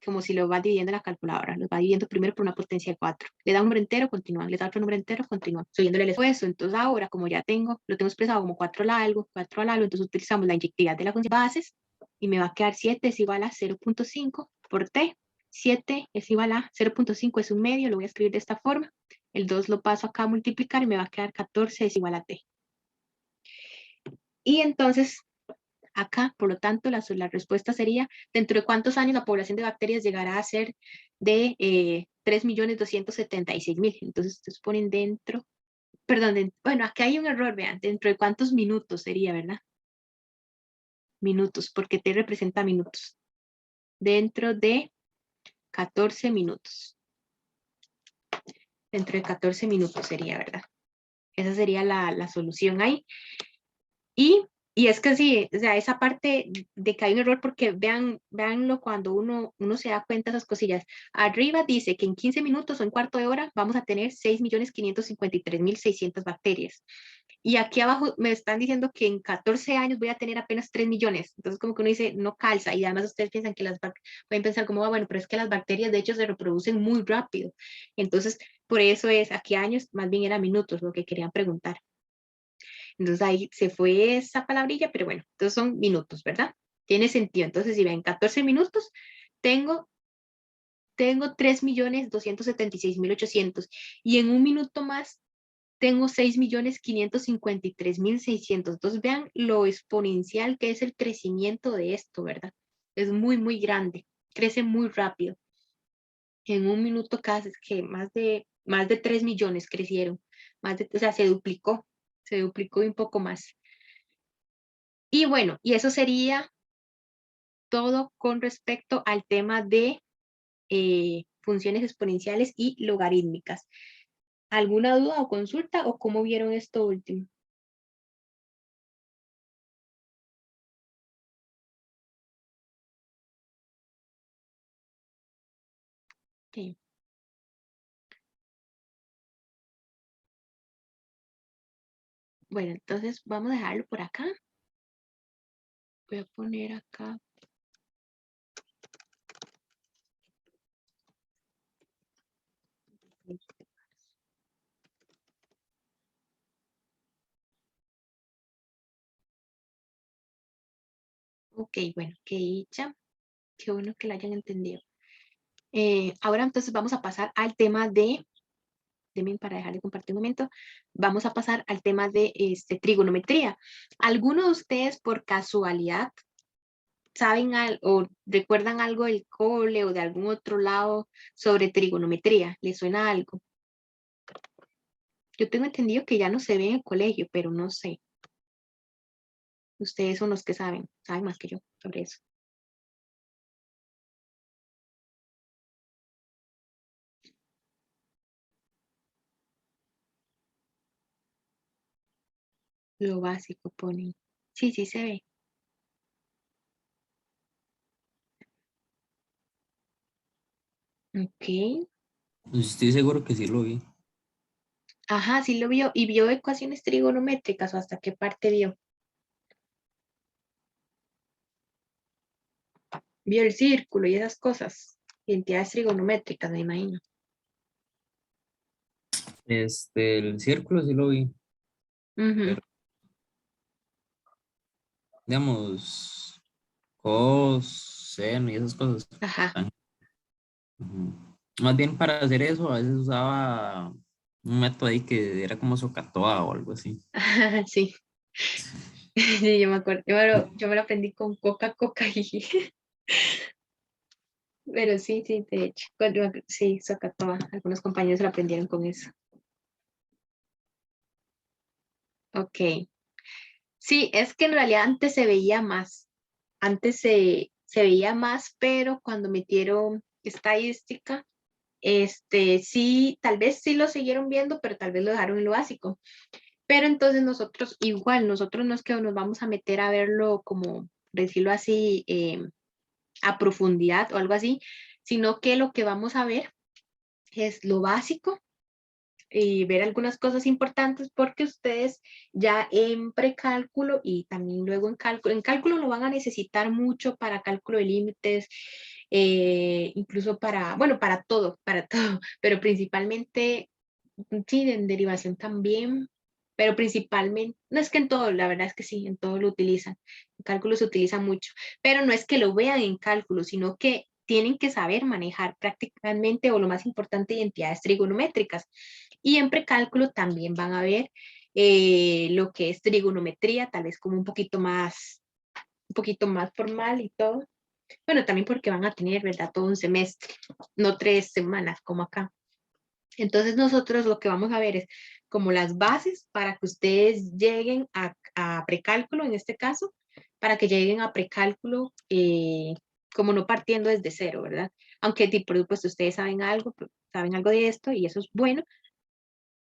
como si lo va dividiendo en la calculadora, lo va dividiendo primero por una potencia de 4, le da un número entero, continúa, le da otro número entero, continúa, subiéndole el esfuerzo. Entonces ahora, como ya lo tengo expresado como 4 a la algo, entonces utilizamos la inyectividad de la función bases, y me va a quedar 7 es igual a 0.5 por t. 7 es igual a 0.5, es un medio, lo voy a escribir de esta forma. El 2 lo paso acá a multiplicar y me va a quedar 14 es igual a t. Y entonces, acá, por lo tanto, la respuesta sería, ¿dentro de cuántos años la población de bacterias llegará a ser de 3.276.000? Entonces, ustedes ponen dentro, perdón, bueno, aquí hay un error, vean, ¿dentro de cuántos minutos sería, verdad? Minutos, porque t representa minutos. Dentro de 14 minutos. Dentro de 14 minutos sería, ¿verdad? Esa sería la solución ahí. Y es que sí, o sea, esa parte de que hay un error, porque véanlo cuando uno se da cuenta de esas cosillas. Arriba dice que en 15 minutos o en cuarto de hora vamos a tener 6.553.600 bacterias. Y aquí abajo me están diciendo que en 14 años voy a tener apenas 3 millones. Entonces como que uno dice, no calza. Y además ustedes piensan que pueden pensar como, bueno, pero es que las bacterias de hecho se reproducen muy rápido. Entonces, por eso es, aquí años, más bien era minutos lo que querían preguntar. Entonces ahí se fue esa palabrilla, pero bueno, entonces son minutos, ¿verdad? Tiene sentido. Entonces, si ven, 14 minutos, tengo 3.276.800 y en un minuto más tengo 6.553.600. Entonces, vean lo exponencial que es el crecimiento de esto, ¿verdad? Es muy, muy grande, crece muy rápido. En un minuto casi que más de 3 millones crecieron, o sea, se duplicó y un poco más. Y bueno, y eso sería todo con respecto al tema de funciones exponenciales y logarítmicas. ¿Alguna duda o consulta o cómo vieron esto último? Sí. Bueno, entonces vamos a dejarlo por acá. Voy a poner acá. Ok, bueno, qué dicha. Qué bueno que la hayan entendido. Ahora entonces vamos a pasar al tema de, denme para dejar de compartir un momento, vamos a pasar al tema de trigonometría. ¿Alguno de ustedes por casualidad saben o recuerdan algo del cole o de algún otro lado sobre trigonometría? ¿Les suena algo? Yo tengo entendido que ya no se ve en el colegio, pero no sé. Ustedes son los que saben más que yo sobre eso. Lo básico ponen. Sí, sí se ve. Ok. Pues estoy seguro que sí lo vi. Ajá, sí lo vio. ¿Y vio ecuaciones trigonométricas o hasta qué parte vio? Vio el círculo y esas cosas. Entidades trigonométricas, me imagino. El círculo sí lo vi, Ujú. pero digamos, cos, seno y esas cosas. Ajá. Ujú. Más bien para hacer eso, a veces usaba un método ahí que era como Socatoa o algo así. Sí. Sí, yo me acuerdo. Yo me lo aprendí con Coca y pero sí, sí, de hecho. Sí, Socatoa. Algunos compañeros lo aprendieron con eso. Ok. Sí, es que en realidad antes se veía más. Antes se veía más, pero cuando metieron estadística, sí, tal vez sí lo siguieron viendo, pero tal vez lo dejaron en lo básico. Pero entonces nosotros no es que nos vamos a meter a verlo como, decirlo así, a profundidad o algo así, sino que lo que vamos a ver es lo básico y ver algunas cosas importantes porque ustedes ya en precálculo y también luego en cálculo lo van a necesitar mucho para cálculo de límites, incluso bueno, para todo, pero principalmente, sí, en derivación también, pero principalmente, no es que en todo, la verdad es que sí, en todo lo utilizan, en cálculo se utiliza mucho, pero no es que lo vean en cálculo, sino que tienen que saber manejar prácticamente, o lo más importante, identidades trigonométricas. Y en precálculo también van a ver lo que es trigonometría, tal vez como un poquito más formal y todo. Bueno, también porque van a tener, ¿verdad? Todo un semestre, no 3 semanas como acá. Entonces nosotros lo que vamos a ver es como las bases para que ustedes lleguen a precálculo, en este caso, para que lleguen a precálculo como no partiendo desde cero, ¿verdad? Aunque por supuesto ustedes saben algo de esto y eso es bueno.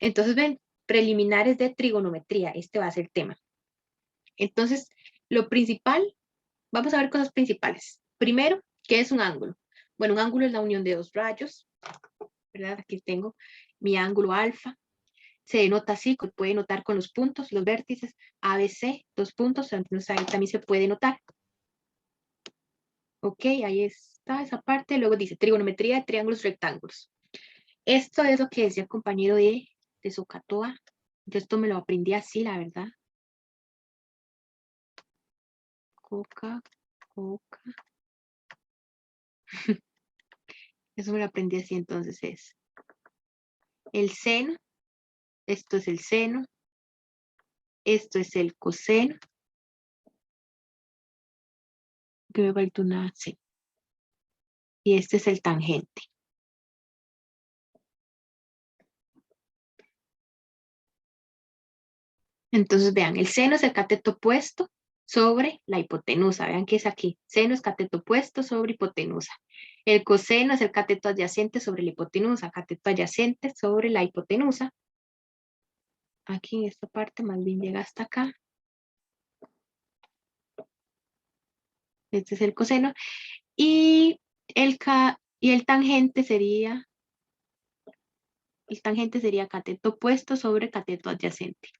Entonces ven, preliminares de trigonometría, este va a ser el tema. Entonces, lo principal, vamos a ver cosas principales. Primero, ¿qué es un ángulo? Bueno, un ángulo es la unión de dos rayos, ¿verdad? Aquí tengo mi ángulo alfa. Se denota así, puede notar con los puntos, los vértices, ABC, 2 puntos, entonces ahí también se puede notar. Ok, ahí está esa parte. Luego dice trigonometría de triángulos rectángulos. Esto es lo que decía el compañero de Socatoa. Yo esto me lo aprendí así, la verdad. Coca. Eso me lo aprendí así, entonces es el seno, esto es el seno, esto es el coseno, que me falta una C, y este es el tangente. Entonces vean, el seno es el cateto opuesto sobre la hipotenusa, vean que es aquí, seno es cateto opuesto sobre hipotenusa. El coseno es el cateto adyacente sobre la hipotenusa, cateto adyacente sobre la hipotenusa. Aquí en esta parte más bien llega hasta acá. Este es el coseno. Y el tangente sería cateto opuesto sobre cateto adyacente.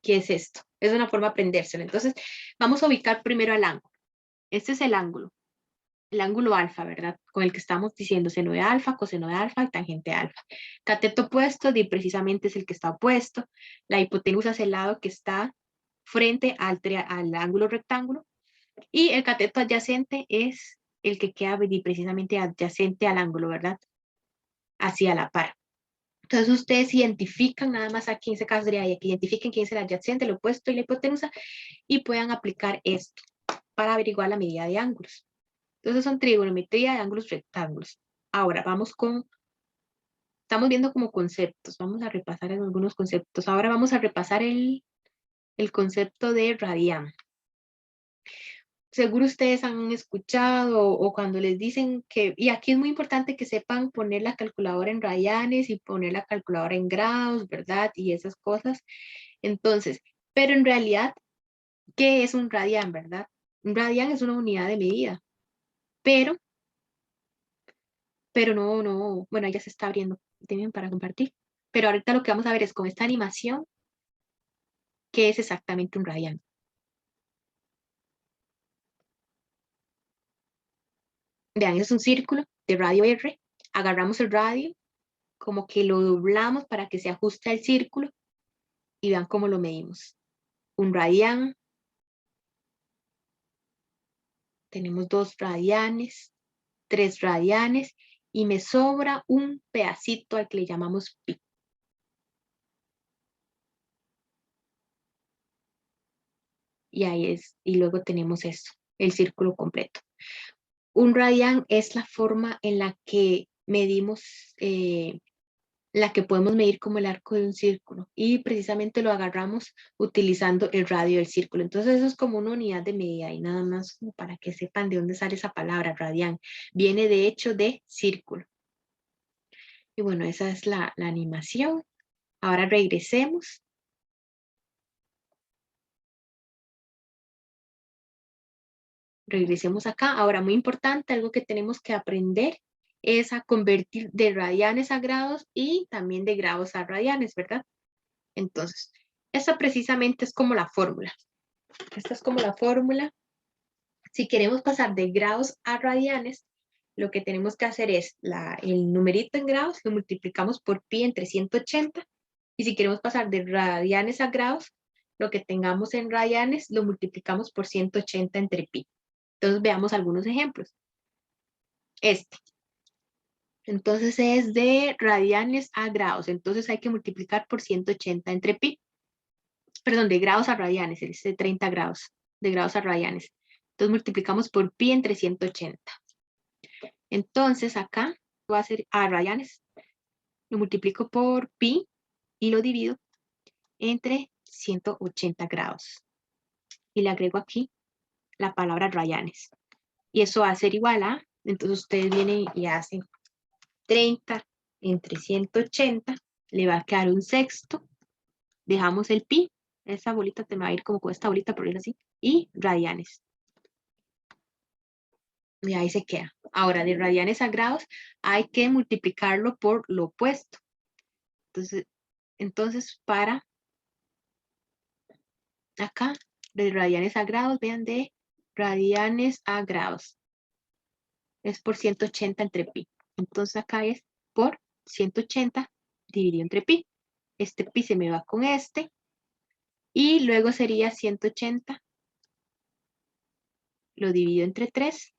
¿Qué es esto? Es una forma de aprendérselo. Entonces, vamos a ubicar primero al ángulo. Este es el ángulo alfa, ¿verdad? Con el que estamos diciendo seno de alfa, coseno de alfa y tangente de alfa. Cateto opuesto precisamente es el que está opuesto. La hipotenusa es el lado que está frente al ángulo rectángulo. Y el cateto adyacente es el que queda precisamente adyacente al ángulo, ¿verdad? Hacia la par. Entonces ustedes identifican, nada más aquí en ese caso sería que identifiquen quién es el adyacente, el opuesto y la hipotenusa y puedan aplicar esto para averiguar la medida de ángulos. Entonces son trigonometría de ángulos rectángulos. Ahora vamos con, estamos viendo como conceptos, vamos a repasar algunos conceptos. Ahora vamos a repasar el concepto de radián. Seguro ustedes han escuchado o cuando les dicen que, y aquí es muy importante que sepan poner la calculadora en radianes y poner la calculadora en grados, ¿verdad? Y esas cosas. Entonces, pero en realidad, ¿qué es un radián, verdad? Un radián es una unidad de medida, pero no, bueno, ya se está abriendo, tienen para compartir. Pero ahorita lo que vamos a ver es con esta animación, ¿qué es exactamente un radián? Vean, es un círculo de radio R, agarramos el radio, como que lo doblamos para que se ajuste al círculo y vean cómo lo medimos. Un radián, tenemos 2 radianes, 3 radianes y me sobra un pedacito al que le llamamos pi. Y ahí es, y luego tenemos esto, el círculo completo. Un radián es la forma en la que medimos, la que podemos medir como el arco de un círculo y precisamente lo agarramos utilizando el radio del círculo. Entonces eso es como una unidad de medida y nada más como para que sepan de dónde sale esa palabra, radián. Viene de hecho de círculo. Y bueno, esa es la animación. Ahora regresemos. Regresemos acá. Ahora, muy importante, algo que tenemos que aprender es a convertir de radianes a grados y también de grados a radianes, ¿verdad? Entonces, esta precisamente es como la fórmula. Esta es como la fórmula. Si queremos pasar de grados a radianes, lo que tenemos que hacer es el numerito en grados, lo multiplicamos por pi entre 180. Y si queremos pasar de radianes a grados, lo que tengamos en radianes lo multiplicamos por 180 entre pi. Entonces veamos algunos ejemplos. Este. Entonces es de radianes a grados. Entonces hay que multiplicar por 180 entre pi. Perdón, de grados a radianes. Es de 30 grados. De grados a radianes. Entonces multiplicamos por pi entre 180. Entonces acá va a ser a radianes. Lo multiplico por pi y lo divido entre 180 grados. Y le agrego aquí la palabra radianes. Y eso va a ser igual a, entonces ustedes vienen y hacen 30 entre 180, le va a quedar un sexto, dejamos el pi, esa bolita te va a ir como con esta bolita, por ir así, y radianes. Y ahí se queda. Ahora, de radianes a grados, hay que multiplicarlo por lo opuesto. Entonces para acá, de radianes a grados, vean, de radianes a grados. Es por 180 entre pi. Entonces acá es por 180 dividido entre pi. Este pi se me va con este. Y luego sería 180. Lo divido entre 3.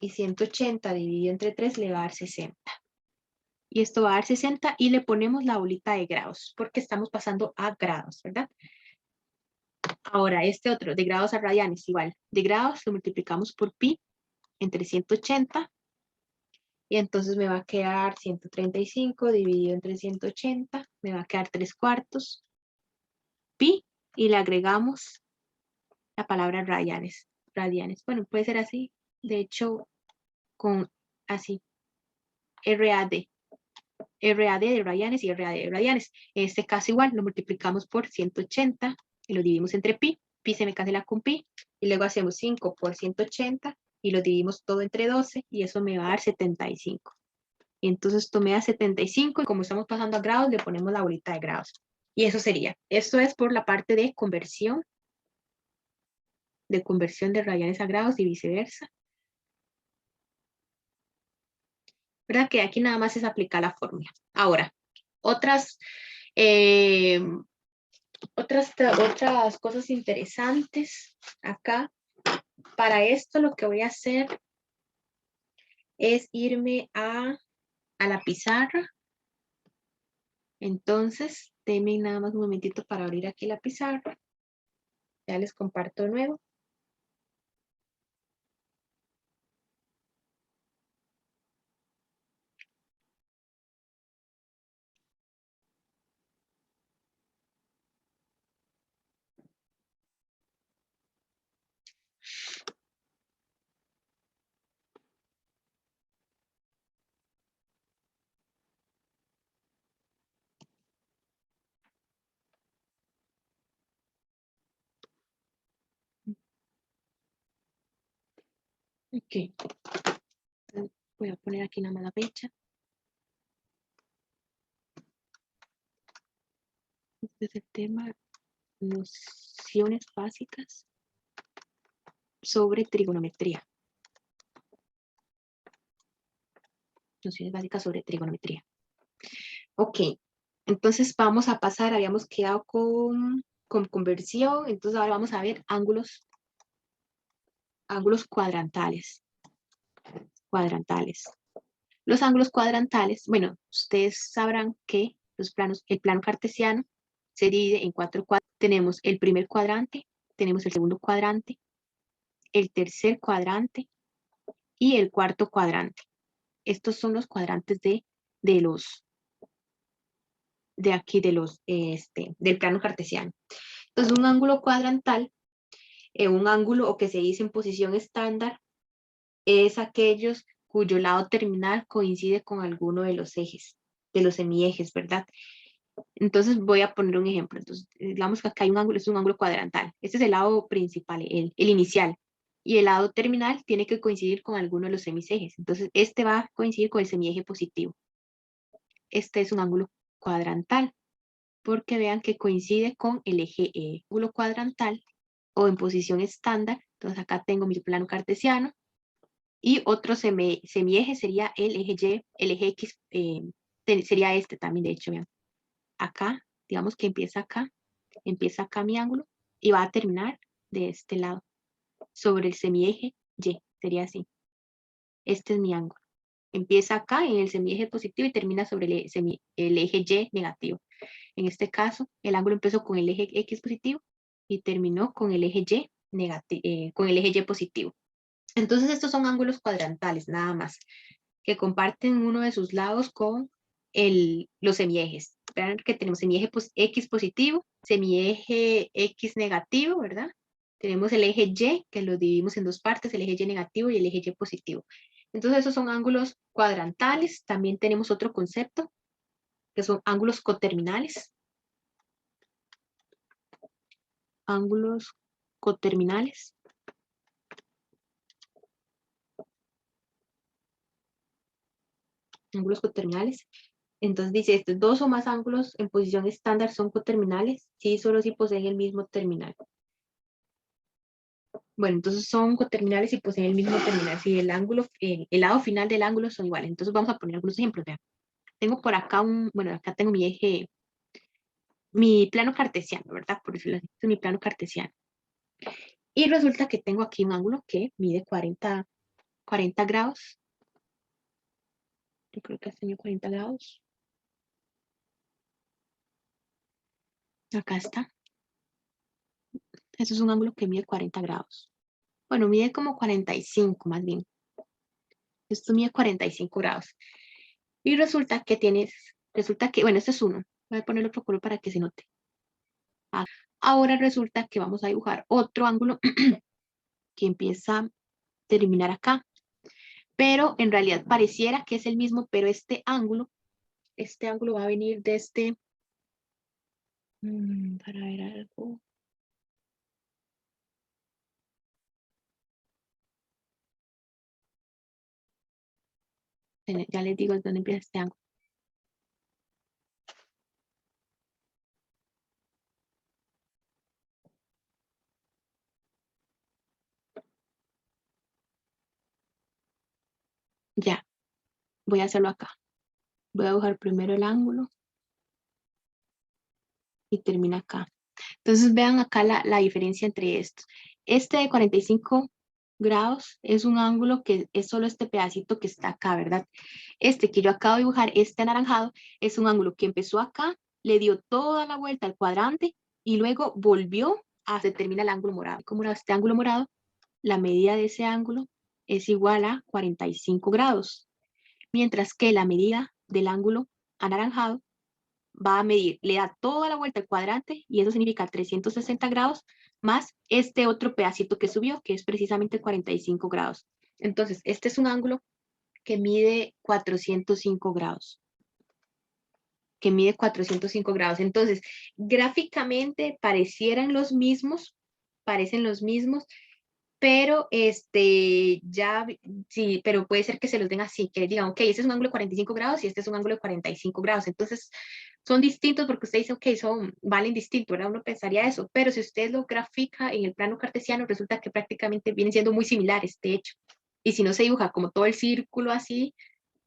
Y 180 dividido entre 3 le va a dar 60. Y esto va a dar 60 y le ponemos la bolita de grados. Porque estamos pasando a grados, ¿verdad? Ahora, este otro, de grados a radianes, igual. De grados lo multiplicamos por pi entre 180. Y entonces me va a quedar 135 dividido entre 180. Me va a quedar 3/4 pi. Y le agregamos la palabra radianes. Radianes. Bueno, puede ser así. De hecho, con así. RAD. RAD de radianes y RAD de radianes. En este caso igual, lo multiplicamos por 180 y lo dividimos entre pi. Pi se me cancela con pi. Y luego hacemos 5 por 180 y lo dividimos todo entre 12 y eso me va a dar 75. Y entonces esto me da 75 y como estamos pasando a grados, le ponemos la bolita de grados. Y eso sería. Esto es por la parte de conversión de radianes a grados y viceversa. ¿Verdad? Que aquí nada más es aplicar la fórmula. Ahora, otras cosas interesantes acá para esto lo que voy a hacer es irme a la pizarra. Entonces, denme nada más un momentito para abrir aquí la pizarra. Ya les comparto de nuevo. Ok. Entonces, voy a poner aquí nada más la fecha. Este es el tema, nociones básicas sobre trigonometría. Nociones básicas sobre trigonometría. Ok, entonces vamos a pasar, habíamos quedado con conversión, entonces ahora vamos a ver ángulos cuadrantales. Los ángulos cuadrantales, bueno, ustedes sabrán que el plano cartesiano se divide en 4 cuadrantes. Tenemos el primer cuadrante, tenemos el segundo cuadrante, el tercer cuadrante y el cuarto cuadrante. Estos son los cuadrantes del plano cartesiano. Entonces, un ángulo cuadrantal, un ángulo o que se dice en posición estándar, es aquellos cuyo lado terminal coincide con alguno de los ejes, de los semiejes, ¿verdad? Entonces voy a poner un ejemplo. Entonces, digamos que acá hay un ángulo, es un ángulo cuadrantal. Este es el lado principal, el inicial. Y el lado terminal tiene que coincidir con alguno de los semisejes. Entonces, este va a coincidir con el semieje positivo. Este es un ángulo cuadrantal, porque vean que coincide con el eje ángulo cuadrantal o en posición estándar. Entonces, acá tengo mi plano cartesiano. Y otro semieje sería el eje Y, el eje X, sería este también, de hecho, vean. Acá, digamos que empieza acá mi ángulo y va a terminar de este lado, sobre el semieje Y, sería así. Este es mi ángulo. Empieza acá en el semieje positivo y termina sobre el eje Y negativo. En este caso, el ángulo empezó con el eje X positivo y terminó con el eje Y negativo, con el eje Y positivo. Entonces, estos son ángulos cuadrantales, nada más, que comparten uno de sus lados con los semiejes. Vean que tenemos semieje X positivo, semieje X negativo, ¿verdad? Tenemos el eje Y, que lo dividimos en dos partes, el eje Y negativo y el eje Y positivo. Entonces, esos son ángulos cuadrantales. También tenemos otro concepto, que son ángulos coterminales. Ángulos coterminales. Ángulos coterminales. Entonces dice, estos dos o más ángulos en posición estándar son coterminales, sí, solo si poseen el mismo terminal. Bueno, entonces son coterminales si poseen el mismo terminal, si el lado final del ángulo son iguales. Entonces vamos a poner algunos ejemplos, vean. Tengo por acá acá tengo mi eje, mi plano cartesiano, ¿verdad? Por decirlo así, este es mi plano cartesiano. Y resulta que tengo aquí un ángulo que mide 40 grados. Yo creo que hace 40 grados. Acá está. Eso es un ángulo que mide 40 grados. Bueno, mide como 45 más bien. Esto mide 45 grados. Y resulta que bueno, este es uno. Voy a ponerle otro color para que se note. Ahora resulta que vamos a dibujar otro ángulo que empieza a terminar acá. Pero en realidad pareciera que es el mismo, pero este ángulo va a venir de este, para ver algo. Ya les digo dónde empieza este ángulo. Ya, voy a hacerlo acá. Voy a dibujar primero el ángulo y termina acá. Entonces vean acá la diferencia entre estos. Este de 45 grados es un ángulo que es solo este pedacito que está acá, ¿verdad? Este que yo acabo de dibujar, este anaranjado, es un ángulo que empezó acá, le dio toda la vuelta al cuadrante y luego volvió a se termina el ángulo morado. Como este ángulo morado, la medida de ese ángulo es igual a 45 grados, mientras que la medida del ángulo anaranjado va a medir, le da toda la vuelta al cuadrante y eso significa 360 grados más este otro pedacito que subió, que es precisamente 45 grados. Entonces, este es un ángulo que mide 405 grados. Que mide 405 grados. Entonces, gráficamente parecieran los mismos, parecen los mismos, pero ya, sí, pero puede ser que se los den así, que digan, ok, este es un ángulo de 45 grados y este es un ángulo de 45 grados. Entonces, son distintos porque usted dice, ok, valen distinto, ¿verdad? Uno pensaría eso, pero si usted lo grafica en el plano cartesiano, resulta que prácticamente vienen siendo muy similares, de hecho. Y si no se dibuja como todo el círculo así,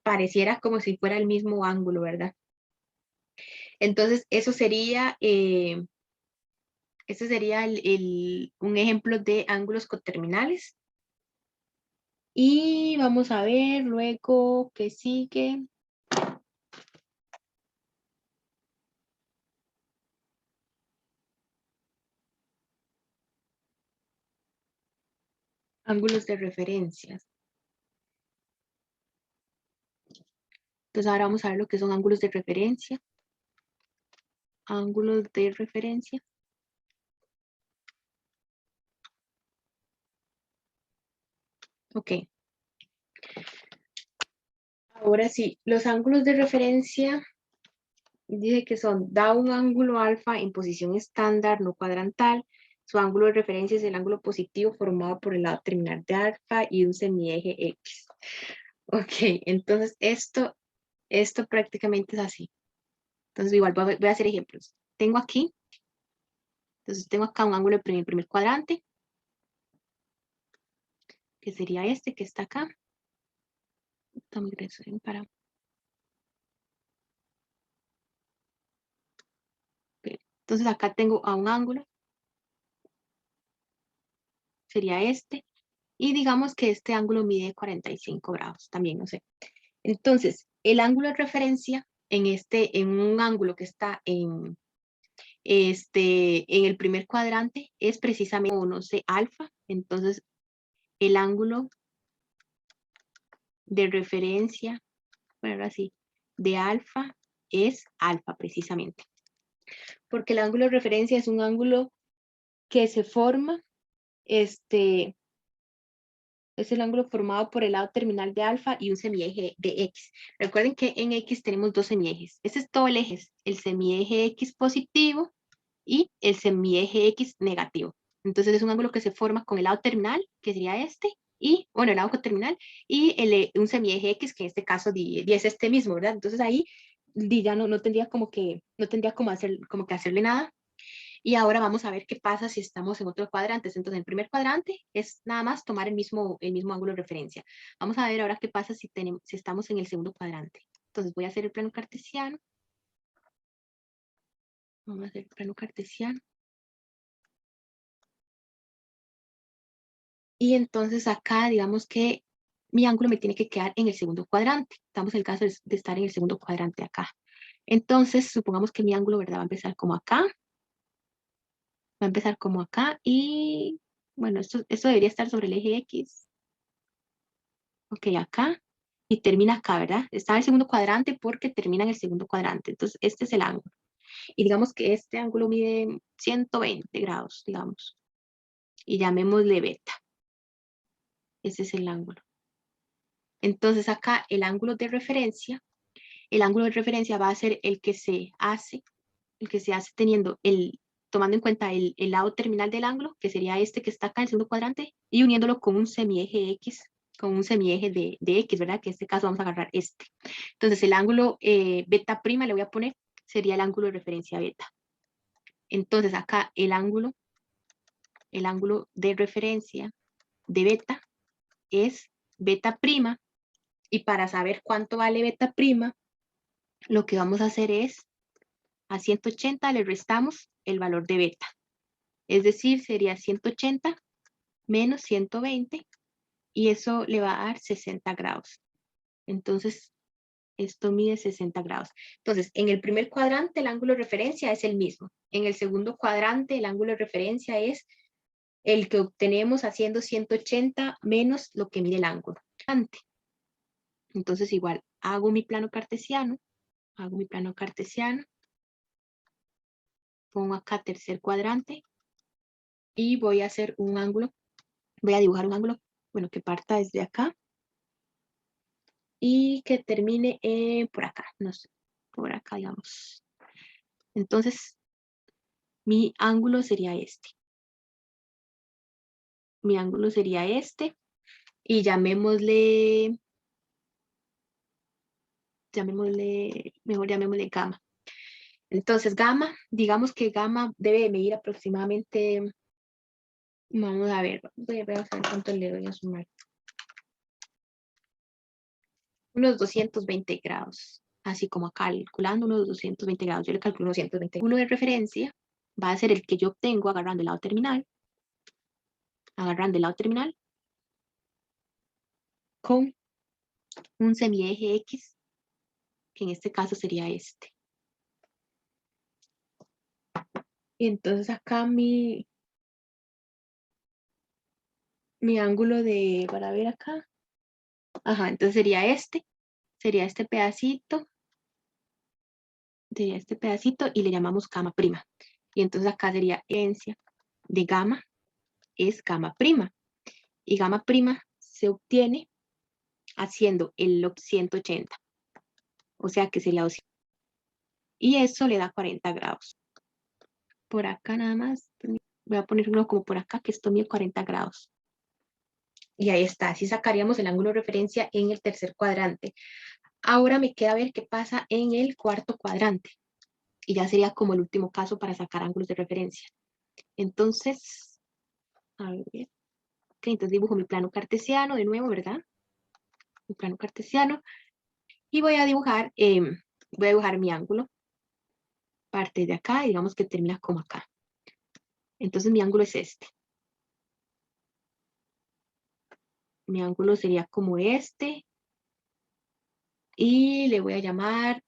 pareciera como si fuera el mismo ángulo, ¿verdad? Entonces, ese sería un ejemplo de ángulos coterminales. Y vamos a ver luego qué sigue. Ángulos de referencia. Entonces ahora vamos a ver lo que son ángulos de referencia. Ángulos de referencia. Ok. Ahora sí, los ángulos de referencia dice que da un ángulo alfa en posición estándar no cuadrantal. Su ángulo de referencia es el ángulo positivo formado por el lado terminal de alfa y un semieje X. Ok, entonces esto prácticamente es así. Entonces igual voy a hacer ejemplos. Tengo aquí, entonces tengo acá un ángulo en el primer cuadrante, que sería este que está acá. Está muy grueso, para. Okay. Entonces acá tengo a un ángulo, sería este, y digamos que este ángulo mide 45 grados, también, no sé. Entonces, el ángulo de referencia en un ángulo que está en el primer cuadrante es precisamente, no sé, alfa. Entonces, el ángulo de referencia, bueno, así, de alfa es alfa precisamente. Porque el ángulo de referencia es un ángulo que se forma, es el ángulo formado por el lado terminal de alfa y un semieje de X. Recuerden que en X tenemos dos semiejes. Este es todo el eje, el semieje X positivo y el semieje X negativo. Entonces es un ángulo que se forma con el lado terminal, que sería este, y, bueno, el lado coterminal, y un semieje X, que en este caso es este mismo, ¿verdad? Entonces ahí ya no tendría como que hacerle nada. Y ahora vamos a ver qué pasa si estamos en otros cuadrantes. Entonces, el primer cuadrante es nada más tomar el mismo ángulo de referencia. Vamos a ver ahora qué pasa si estamos en el segundo cuadrante. Entonces, voy a hacer el plano cartesiano. Vamos a hacer el plano cartesiano. Y entonces acá, digamos que mi ángulo me tiene que quedar en el segundo cuadrante. Estamos en el caso de estar en el segundo cuadrante acá. Entonces, supongamos que mi ángulo, ¿verdad? Va a empezar como acá. Va a empezar como acá y, bueno, esto debería estar sobre el eje X. Ok, acá. Y termina acá, ¿verdad? Está en el segundo cuadrante porque termina en el segundo cuadrante. Entonces, este es el ángulo. Y digamos que este ángulo mide 120 grados, digamos. Y llamémosle beta. Ese es el ángulo. Entonces, acá el ángulo de referencia va a ser el que se hace tomando en cuenta el lado terminal del ángulo, que sería este que está acá en el segundo cuadrante, y uniéndolo con un semieje X, con un semieje de X, ¿verdad? Que en este caso vamos a agarrar este. Entonces, el ángulo beta prima le voy a poner, sería el ángulo de referencia beta. Entonces, acá el ángulo de referencia de beta es beta prima, y para saber cuánto vale beta prima, lo que vamos a hacer es, a 180 le restamos el valor de beta. Es decir, sería 180 menos 120, y eso le va a dar 60 grados. Entonces, esto mide 60 grados. Entonces, en el primer cuadrante el ángulo de referencia es el mismo. En el segundo cuadrante el ángulo de referencia es el que obtenemos haciendo 180 menos lo que mide el ángulo. Entonces, igual, hago mi plano cartesiano. Pongo acá tercer cuadrante y voy a hacer un ángulo. Voy a dibujar un ángulo, bueno, que parta desde acá y que termine por acá, no sé, por acá, digamos. Entonces, mi ángulo sería este. Mi ángulo sería este y llamémosle, mejor llamémosle gamma. Entonces, gamma, digamos que gamma debe medir aproximadamente, vamos a ver, voy a ver cuánto le doy a sumar. Unos 220 grados, así como calculando unos 220 grados, yo le calculo unos 120. Uno de referencia va a ser el que yo obtengo agarrando el lado terminal, con un semieje X, que en este caso sería este. Y entonces acá mi ángulo de, para ver acá, ajá, entonces sería este pedacito, y le llamamos gamma prima. Y entonces acá sería herencia de gamma, es gamma prima. Y gamma prima se obtiene haciendo el log 180. O sea que sería 200. Y eso le da 40 grados. Por acá nada más, voy a poner uno como por acá, que esto mide 40 grados. Y ahí está, así sacaríamos el ángulo de referencia en el tercer cuadrante. Ahora me queda ver qué pasa en el cuarto cuadrante. Y ya sería como el último caso para sacar ángulos de referencia. Entonces, a ver, ok, entonces dibujo mi plano cartesiano de nuevo, ¿verdad? Mi plano cartesiano. Y voy a dibujar mi ángulo. Parte de acá, y digamos que termina como acá. Entonces mi ángulo es este. Mi ángulo sería como este. Y le voy a llamar,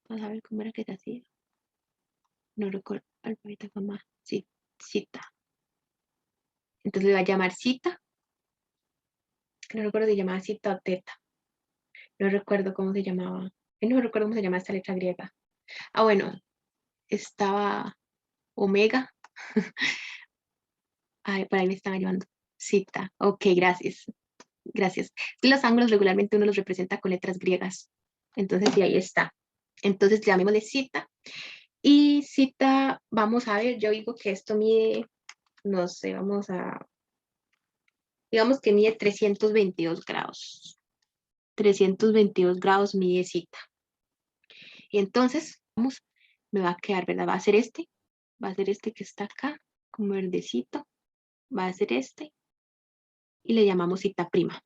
vamos a ver cómo era que se hacía. No recuerdo, alfabeta mamá, sí, cita. Entonces le voy a llamar cita. No recuerdo si llamaba cita o teta. No recuerdo cómo se llamaba. No recuerdo cómo se llama esta letra griega. Ah, bueno, estaba omega. Ay, por ahí me están ayudando. Cita. Ok, gracias. Gracias. Los ángulos regularmente uno los representa con letras griegas. Entonces, sí, ahí está. Entonces, llamémosle cita. Y cita, vamos a ver, yo digo que esto mide, no sé, digamos que mide 322 grados. 322 grados mide cita. Y entonces, me va a quedar, ¿verdad? Va a ser este que está acá, como verdecito. Va a ser este. Y le llamamos cita prima.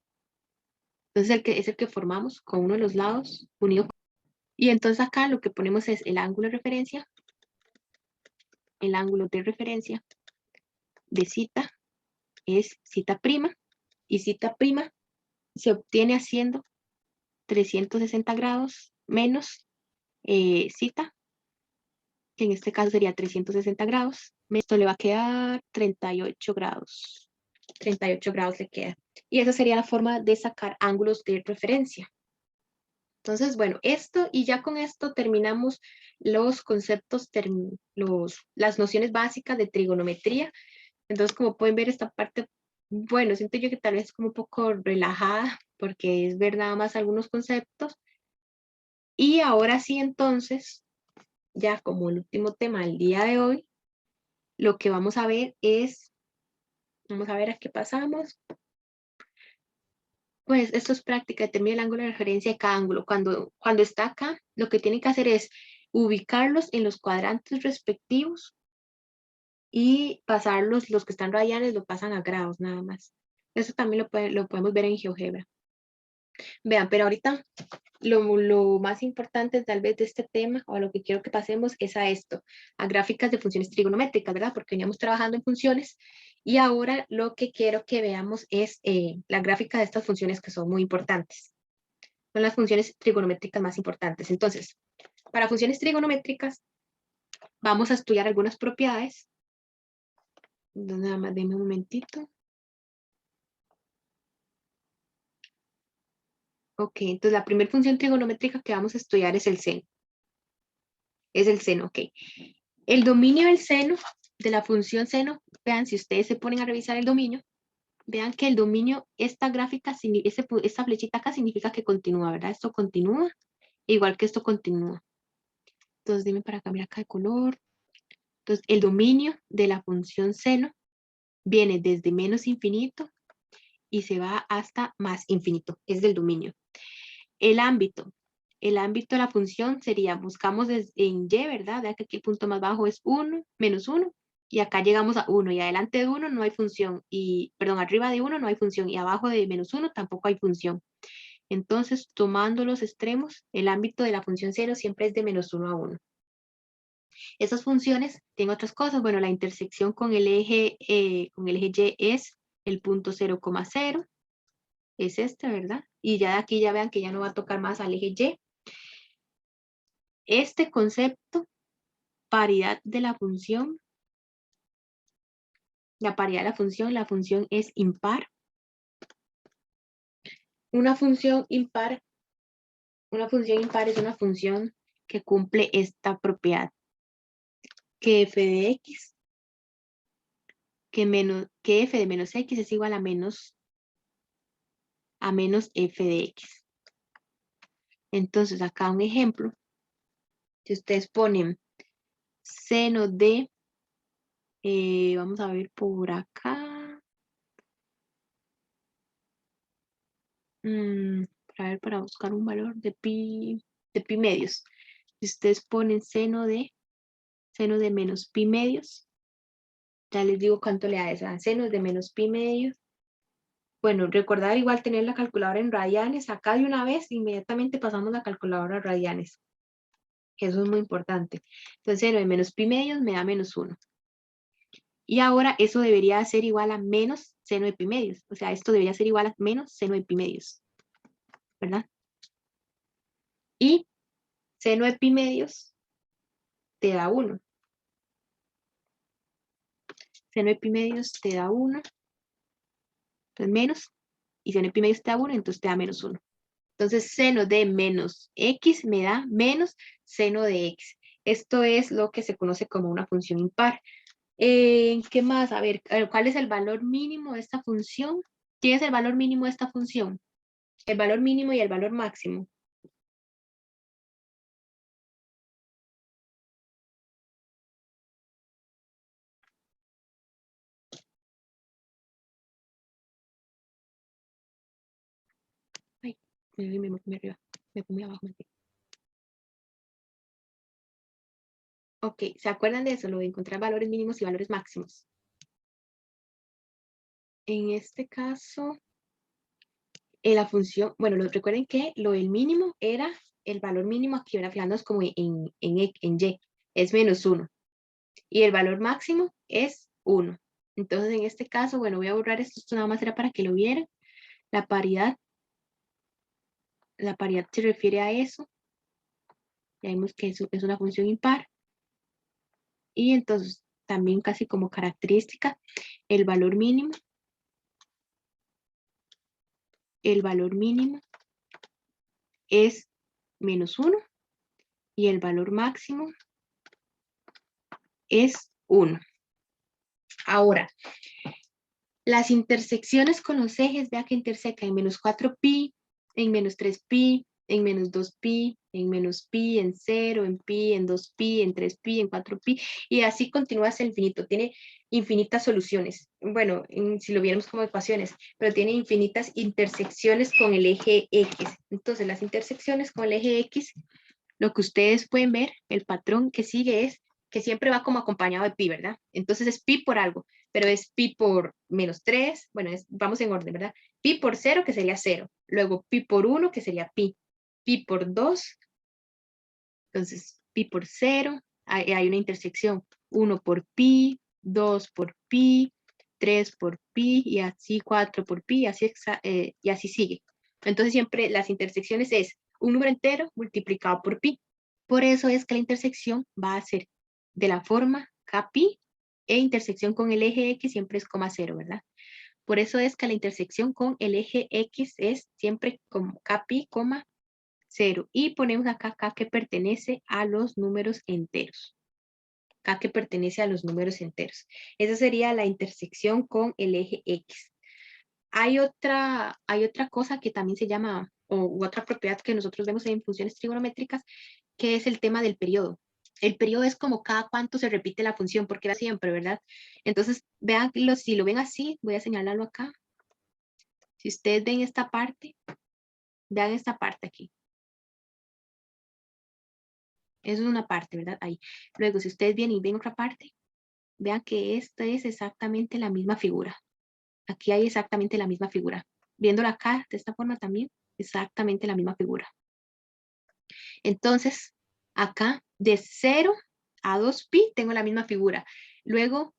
Entonces, es el que formamos con uno de los lados unido. Y entonces acá lo que ponemos es el ángulo de referencia. El ángulo de referencia de cita es cita prima. Y cita prima se obtiene haciendo 360 grados menos cita, que en este caso sería 360 grados. Esto le va a quedar 38 grados. 38 grados le queda. Y esa sería la forma de sacar ángulos de referencia. Entonces, bueno, esto, y ya con esto terminamos los conceptos, las nociones básicas de trigonometría. Entonces, como pueden ver, esta parte, bueno, siento yo que tal vez es como un poco relajada, porque es ver nada más algunos conceptos. Y ahora sí, entonces, ya como el último tema del día de hoy, lo que vamos a ver es, vamos a ver a qué pasamos. Pues esto es práctica, determina el ángulo de referencia de cada ángulo. Cuando está acá, lo que tienen que hacer es ubicarlos en los cuadrantes respectivos y pasarlos, los que están radianes lo pasan a grados nada más. Eso también lo podemos ver en GeoGebra. Vean, pero ahorita lo más importante tal vez de este tema, o a lo que quiero que pasemos, es a esto, a gráficas de funciones trigonométricas, ¿verdad? Porque veníamos trabajando en funciones Y ahora lo que quiero que veamos es la gráfica de estas funciones que son muy importantes. Son las funciones trigonométricas más importantes. Entonces, para funciones trigonométricas, vamos a estudiar algunas propiedades. Nada más, denme un momentito. Ok, entonces la primera función trigonométrica que vamos a estudiar es el seno. Es el seno, ok. El dominio del seno, de la función seno, vean, si ustedes se ponen a revisar el dominio, vean que el dominio, esta gráfica, esta flechita acá significa que continúa, ¿verdad? Esto continúa, igual que esto continúa. Entonces, dime para cambiar acá de color. Entonces, el dominio de la función seno viene desde menos infinito y se va hasta más infinito. Es del dominio. El ámbito de la función sería, buscamos en y, ¿verdad? Vean que aquí el punto más bajo es 1, menos 1, y acá llegamos a 1, y adelante de 1 no hay función, y, perdón, arriba de 1 no hay función, y abajo de menos 1 tampoco hay función. Entonces, tomando los extremos, el ámbito de la función 0 siempre es de menos 1 a 1. Esas funciones tienen otras cosas. Bueno, la intersección con el eje Y es el punto 0,0. Es este, ¿verdad? Y ya de aquí ya vean que ya no va a tocar más al eje Y. Este concepto, paridad de la función, la paridad de la función es impar. Una función impar es una función que cumple esta propiedad. Que f de x, que f de menos x es igual a menos f de x. Entonces, acá un ejemplo. Si ustedes ponen seno de, vamos a ver por acá. Para buscar un valor de pi medios. Si ustedes ponen seno de menos pi medios, ya les digo cuánto le da esa. Seno de menos pi medios. Bueno, recordar igual tener la calculadora en radianes. Acá de una vez, inmediatamente pasamos la calculadora a radianes. Eso es muy importante. Entonces, seno de menos pi medios me da menos 1. Y ahora eso debería ser igual a menos seno de pi medios. O sea, esto debería ser igual a menos seno de pi medios. ¿Verdad? Y seno de pi medios te da 1. Seno de pi medios te da 1. Entonces menos. Y seno de pi medios te da 1, entonces te da menos 1. Entonces seno de menos x me da menos seno de x. Esto es lo que se conoce como una función impar. ¿Qué más? A ver, ¿cuál es el valor mínimo de esta función? ¿Quién es el valor mínimo de esta función? El valor mínimo y el valor máximo. Ay, me fui arriba. Me fui abajo. Ok, ¿se acuerdan de eso? Lo de encontrar valores mínimos y valores máximos. En este caso, la función, bueno, recuerden que lo del mínimo era el valor mínimo aquí, ahora fijarnos como en Y, es menos 1. Y el valor máximo es 1. Entonces, en este caso, bueno, voy a borrar esto nada más era para que lo vieran. La paridad se refiere a eso. Ya vimos que eso es una función impar. Y entonces, también casi como característica, el valor mínimo es menos 1 y el valor máximo es 1. Ahora, las intersecciones con los ejes, vea que interseca en menos 4pi, en menos 3pi, en menos 2pi, en menos pi, en 0, en pi, en 2pi, en 3pi, en 4pi, y así continúa hasta el infinito. Tiene infinitas soluciones. Bueno, si lo viéramos como ecuaciones, pero tiene infinitas intersecciones con el eje X. Entonces, las intersecciones con el eje X, lo que ustedes pueden ver, el patrón que sigue es que siempre va como acompañado de pi, ¿verdad? Entonces es pi por algo, pero es pi por menos 3, bueno, vamos en orden, ¿verdad? Pi por 0, que sería 0. Luego pi por 1, que sería pi. Pi por 2, entonces pi por 0, hay una intersección. 1 por pi, 2 por pi, 3 por pi, y así 4 por pi, y así sigue. Entonces siempre las intersecciones es un número entero multiplicado por pi. Por eso es que la intersección va a ser de la forma kpi, e intersección con el eje X siempre es coma 0, ¿verdad? Por eso es que la intersección con el eje X es siempre como kpi, 0. Y ponemos acá k que pertenece a los números enteros. K que pertenece a los números enteros. Esa sería la intersección con el eje X. Hay otra cosa que también se llama, u otra propiedad que nosotros vemos en funciones trigonométricas, que es el tema del periodo. El periodo es como cada cuánto se repite la función, porque va siempre, ¿verdad? Entonces, vean, si lo ven así, voy a señalarlo acá. Si ustedes ven esta parte, vean esta parte aquí. Eso es una parte, ¿verdad? Ahí. Luego, si ustedes vienen y ven otra parte, vean que esta es exactamente la misma figura. Aquí hay exactamente la misma figura. Viéndola acá, de esta forma también, exactamente la misma figura. Entonces, acá, de 0 a 2pi, tengo la misma figura. Luego,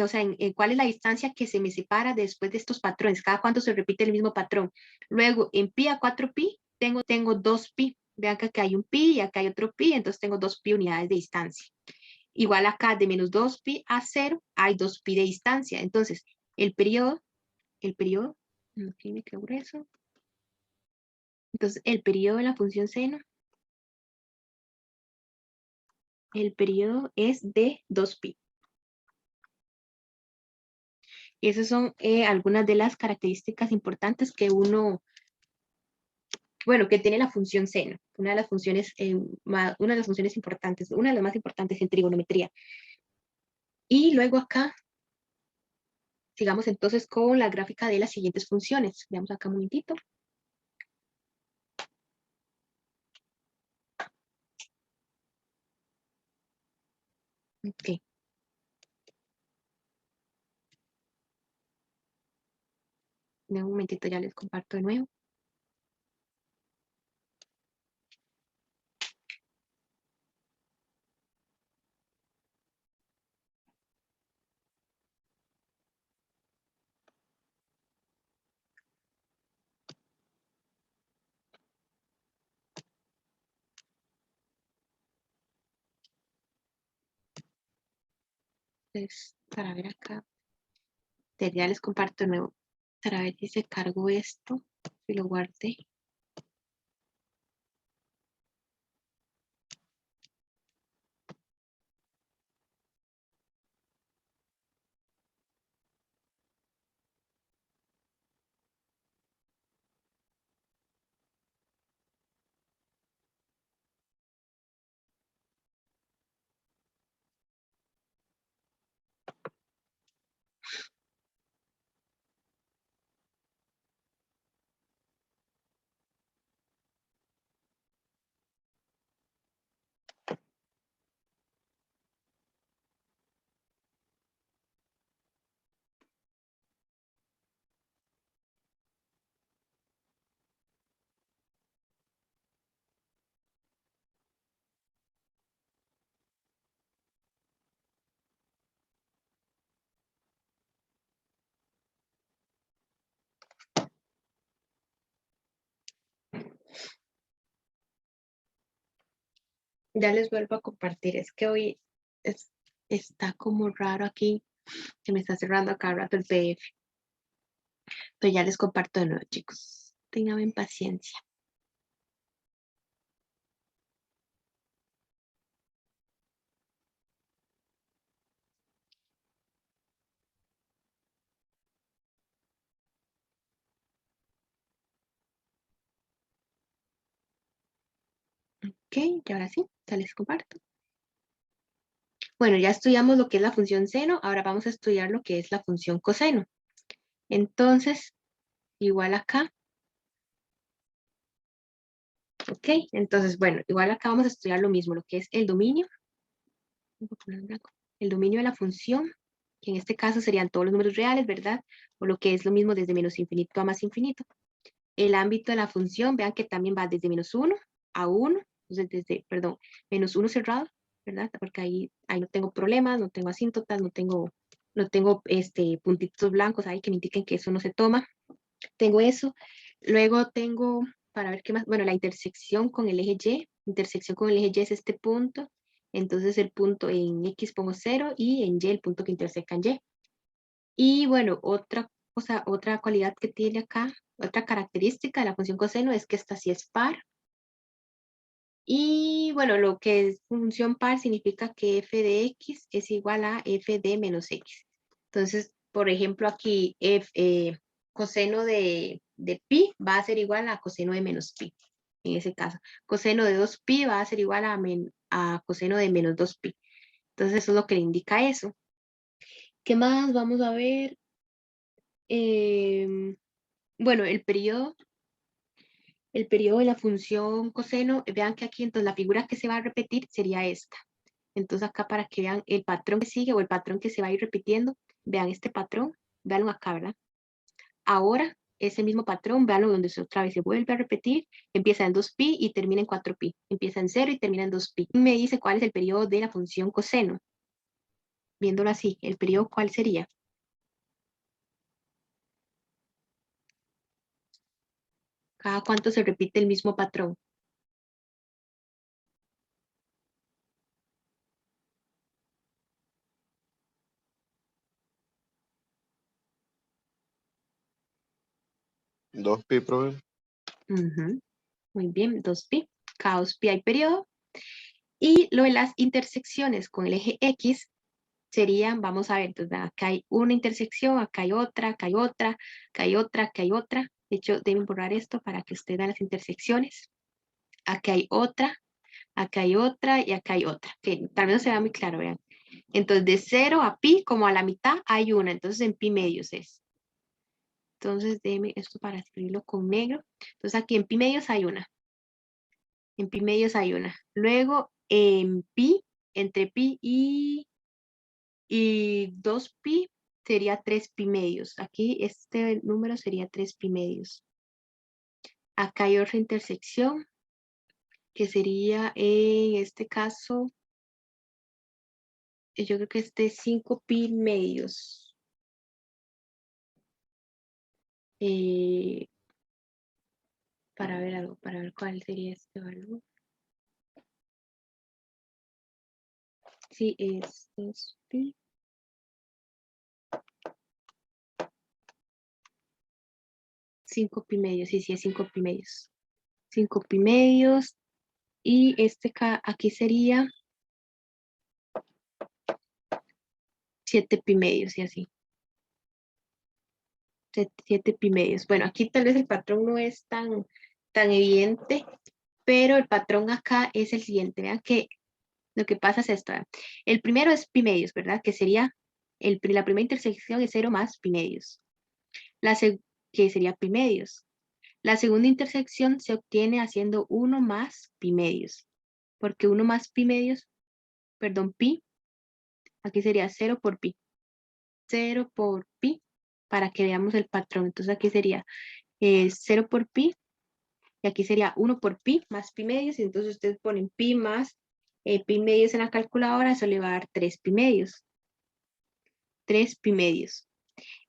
o sea, ¿cuál es la distancia que se me separa después de estos patrones? Cada cuánto se repite el mismo patrón. Luego, en pi a 4pi, tengo 2pi. Vean que acá hay un pi y acá hay otro pi, entonces tengo 2pi unidades de distancia. Igual acá, de menos 2pi a 0, hay 2pi de distancia. Entonces, el periodo, aquí me quedó grueso. Entonces, el periodo de la función seno, el periodo es de 2pi. Y esas son algunas de las características importantes que que tiene la función seno. Una de las funciones importantes, una de las más importantes en trigonometría. Y luego acá, sigamos entonces con la gráfica de las siguientes funciones. Veamos acá un momentito. Ok. En un momentito ya les comparto de nuevo. Entonces, para ver acá, ya les comparto de nuevo. Para ver si se cargó esto, si lo guardé. Ya les vuelvo a compartir. Es que hoy está como raro aquí. Se me está cerrando acá rato el PDF. Pero ya les comparto de nuevo, chicos. Tengan paciencia. Ok, y ahora sí, ya les comparto. Bueno, ya estudiamos lo que es la función seno. Ahora vamos a estudiar lo que es la función coseno. Entonces, igual acá. Ok, entonces, bueno, igual acá vamos a estudiar lo mismo, lo que es el dominio. El dominio de la función, que en este caso serían todos los números reales, ¿verdad? O lo que es lo mismo desde menos infinito a más infinito. El ámbito de la función, vean que también va desde menos 1 a 1, entonces menos 1 cerrado, ¿verdad? Porque ahí no tengo problemas, no tengo asíntotas, no tengo no tengo puntitos blancos ahí que me indiquen que eso no se toma. Tengo eso. Luego tengo, para ver qué más, bueno, la intersección con el eje Y. Intersección con el eje Y es este punto. Entonces el punto en X pongo 0 y en Y el punto que interseca en Y. Y bueno, otra cosa, otra cualidad que tiene acá, otra característica de la función coseno es que esta sí es par. Y bueno, lo que es función par significa que f de x es igual a f de menos x. Entonces, por ejemplo, aquí coseno de pi va a ser igual a coseno de menos pi, en ese caso. Coseno de 2pi va a ser igual a coseno de menos 2pi. Entonces, eso es lo que le indica eso. ¿Qué más? Vamos a ver. Bueno, el periodo de la función coseno, vean que aquí entonces la figura que se va a repetir sería esta. Entonces acá para que vean el patrón que sigue o el patrón que se va a ir repitiendo, vean este patrón, veanlo acá, ¿verdad? Ahora ese mismo patrón, veanlo donde otra vez se vuelve a repetir, empieza en 2pi y termina en 4pi, empieza en 0 y termina en 2pi. Me dice cuál es el periodo de la función coseno. Viéndolo así, el periodo ¿cuál sería? Cada cuánto se repite el mismo patrón. Dos pi, profe. Muy bien, 2pi. Cada 2pi hay periodo. Y lo de las intersecciones con el eje X serían, vamos a ver, entonces acá hay una intersección, acá hay otra, acá hay otra, acá hay otra, acá hay otra. De hecho, deben borrar esto para que ustedes vean las intersecciones. Acá hay otra, acá hay otra y acá hay otra. Que tal vez no se vea muy claro, vean. Entonces, de 0 a pi, como a la mitad, hay una. Entonces, en pi medios es. Entonces, déjenme esto para escribirlo con negro. Entonces, aquí en pi medios hay una. En pi medios hay una. Luego, en pi, entre pi y 2pi sería 3pi medios. Aquí este número sería 3pi medios. Acá hay otra intersección que sería en este caso, yo creo que este es 5pi medios. Para ver algo, para ver cuál sería este valor. Sí, es 2pi. 5pi medios, sí, es 5pi medios. 5pi medios. Y aquí sería 7pi medios y así. 7pi medios. Bueno, aquí tal vez el patrón no es tan evidente, pero el patrón acá es el siguiente. Vean que lo que pasa es esto. ¿Vean? El primero es pi medios, ¿verdad? Que sería, la primera intersección es 0 más pi medios. Que sería pi medios. La segunda intersección se obtiene haciendo 1 más pi medios. Porque 1 más pi medios, perdón, pi, aquí sería 0 por pi. 0 por pi, para que veamos el patrón. Entonces aquí sería 0 por pi, y aquí sería 1 por pi más pi medios, y entonces ustedes ponen pi más pi medios en la calculadora, eso le va a dar 3 pi medios. 3 pi medios.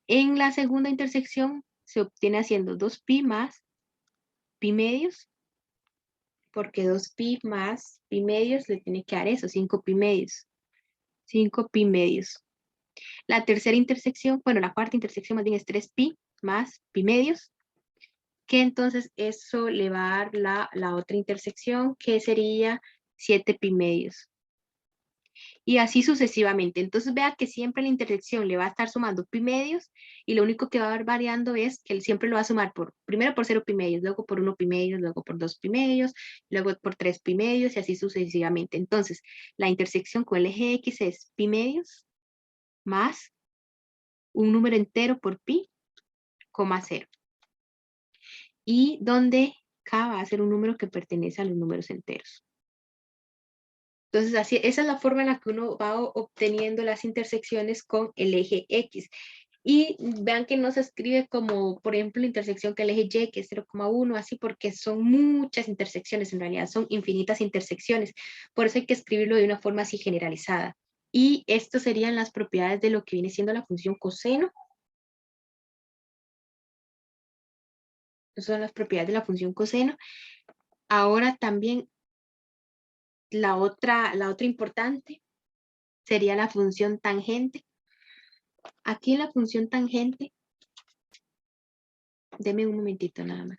En la segunda intersección se obtiene haciendo 2pi más pi medios, porque 2pi más pi medios le tiene que dar eso, 5 pi medios. 5 pi medios. La tercera intersección, bueno, la cuarta intersección más bien es 3pi más pi medios, que entonces eso le va a dar la otra intersección, que sería 7pi medios. Y así sucesivamente. Entonces vea que siempre la intersección le va a estar sumando pi medios, y lo único que va a ir variando es que él siempre lo va a sumar primero por 0 pi medios, luego por 1 pi medios, luego por 2 pi medios, luego por 3 pi medios y así sucesivamente. Entonces la intersección con el eje X es pi medios más un número entero por pi, coma 0. Y donde k va a ser un número que pertenece a los números enteros. Entonces, así, esa es la forma en la que uno va obteniendo las intersecciones con el eje X. Y vean que no se escribe como, por ejemplo, la intersección con el eje Y, que es 0,1, así, porque son muchas intersecciones, en realidad son infinitas intersecciones. Por eso hay que escribirlo de una forma así generalizada. Y estas serían las propiedades de lo que viene siendo la función coseno. Estas son las propiedades de la función coseno. Ahora también la otra importante sería la función tangente. Aquí en la función tangente, deme un momentito nada más.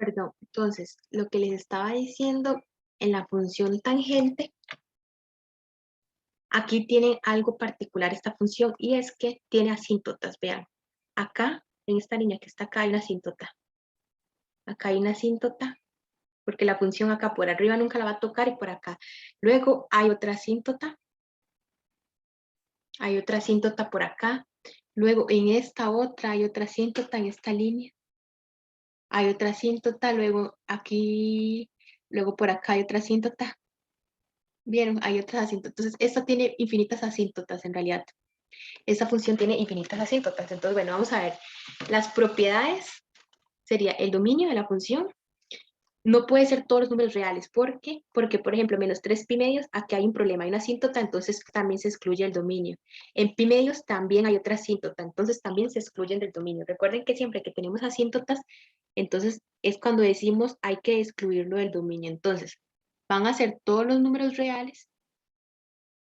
Perdón, entonces, lo que les estaba diciendo en la función tangente, aquí tiene algo particular esta función y es que tiene asíntotas, vean. Acá, en esta línea que está acá, hay una asíntota. Acá hay una asíntota, porque la función acá por arriba nunca la va a tocar y por acá. Luego hay otra asíntota. Hay otra asíntota por acá. Luego en esta otra hay otra asíntota en esta línea. Hay otra asíntota, luego aquí, luego por acá hay otra asíntota. Vieron, hay otras asíntotas. Entonces, esta tiene infinitas asíntotas en realidad. Esta función tiene infinitas asíntotas. Entonces, bueno, vamos a ver. Las propiedades sería el dominio de la función. No puede ser todos los números reales. ¿Por qué? Porque, por ejemplo, menos 3 pi medios, aquí hay un problema, hay una asíntota, entonces también se excluye el dominio. En pi medios también hay otra asíntota, entonces también se excluyen del dominio. Recuerden que siempre que tenemos asíntotas, entonces es cuando decimos hay que excluirlo del dominio. Entonces, van a ser todos los números reales,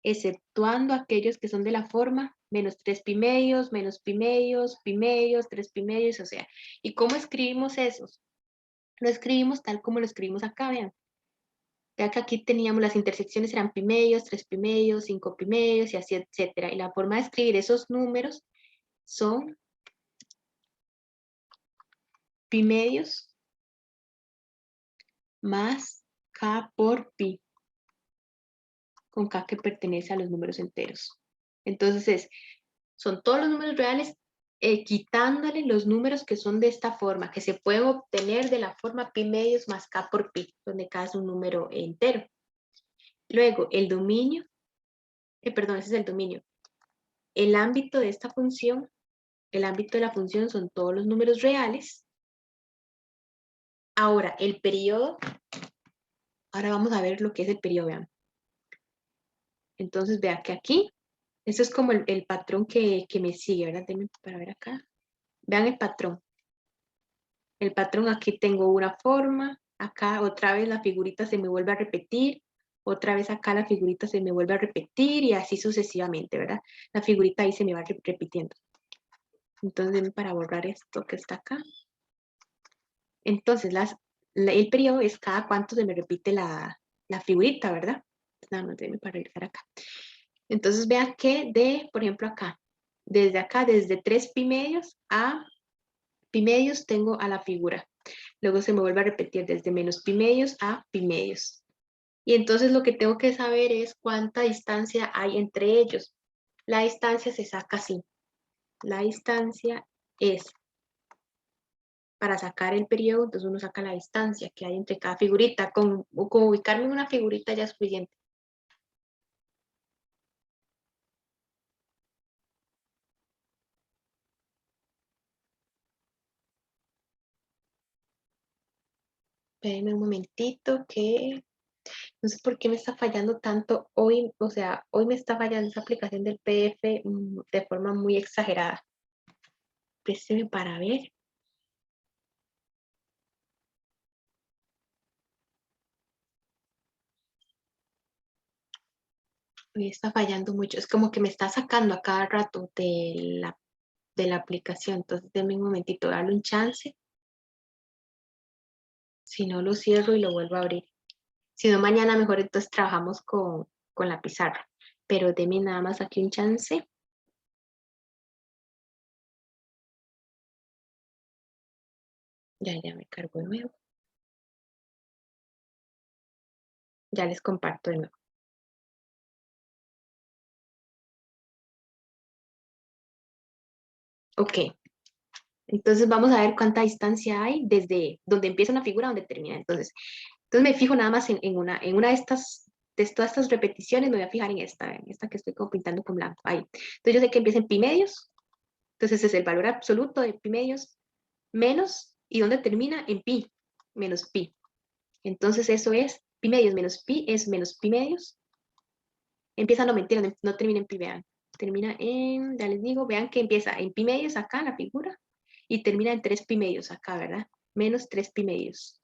exceptuando aquellos que son de la forma menos 3 pi medios, menos pi medios, 3 pi medios, o sea. ¿Y cómo escribimos esos? Lo escribimos tal como lo escribimos acá, vean. Ya que aquí teníamos las intersecciones eran pi medios, 3 pi medios, 5 pi medios y así, etcétera. Y la forma de escribir esos números son pi medios más k por pi, con k que pertenece a los números enteros. Entonces son todos los números reales quitándole los números que son de esta forma, que se pueden obtener de la forma pi medios más k por pi, donde k es un número entero. Luego, el dominio, perdón, ese es el dominio. El ámbito de esta función, el ámbito de la función son todos los números reales. Ahora, el periodo, ahora vamos a ver lo que es el periodo, vean. Entonces, vea que aquí, eso es como el patrón que me sigue, ¿verdad? Denme para ver acá. Vean el patrón. El patrón, aquí tengo una forma, acá otra vez la figurita se me vuelve a repetir, otra vez acá la figurita se me vuelve a repetir y así sucesivamente, ¿verdad? La figurita ahí se me va repitiendo. Entonces, denme para borrar esto que está acá. Entonces, el periodo es cada cuánto se me repite la figurita, ¿verdad? Nada más déjame para regresar acá. Entonces, vea que por ejemplo, acá, desde 3 pi medios a pi medios tengo a la figura. Luego se me vuelve a repetir desde menos pi medios a pi medios. Y entonces lo que tengo que saber es cuánta distancia hay entre ellos. La distancia se saca así. La distancia es, para sacar el periodo, entonces uno saca la distancia que hay entre cada figurita. Con ubicarme en una figurita ya es suficiente. Espérenme un momentito que no sé por qué me está fallando tanto hoy, o sea, hoy me está fallando esa aplicación del PDF de forma muy exagerada. Présteme para ver. Me está fallando mucho. Es como que me está sacando a cada rato de la aplicación. Entonces, denme un momentito, darle un chance. Si no, lo cierro y lo vuelvo a abrir. Si no, mañana mejor entonces trabajamos con la pizarra. Pero deme nada más aquí un chance. Ya me cargo de nuevo. Ya les comparto de nuevo. Ok. Entonces vamos a ver cuánta distancia hay desde donde empieza una figura a donde termina. Entonces me fijo nada más en una de estas, de todas estas repeticiones, me voy a fijar en esta que estoy como pintando con blanco. Ahí. Entonces yo sé que empieza en pi medios. Entonces es el valor absoluto de pi medios menos, ¿y dónde termina? En pi, menos pi. Entonces eso es pi medios menos pi es menos pi medios. Empieza, no mentira, no termina en pi, vean. Termina en, ya les digo, vean que empieza en pi medios acá en la figura y termina en 3 pi medios acá, ¿verdad? Menos 3 pi medios.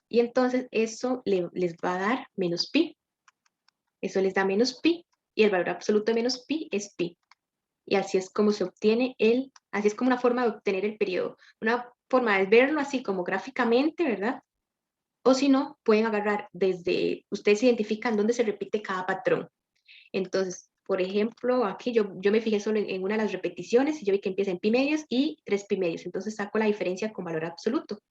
Y entonces eso les va a dar menos pi. Eso les da menos pi y el valor absoluto de menos pi es pi. Y así es como se obtiene así es como una forma de obtener el periodo. Una forma de verlo así como gráficamente, ¿verdad? O si no, pueden agarrar ustedes identifican dónde se repite cada patrón. Entonces, por ejemplo, aquí yo me fijé solo en una de las repeticiones y yo vi que empieza en pi medios y 3 pi medios. Entonces saco la diferencia con valor absoluto.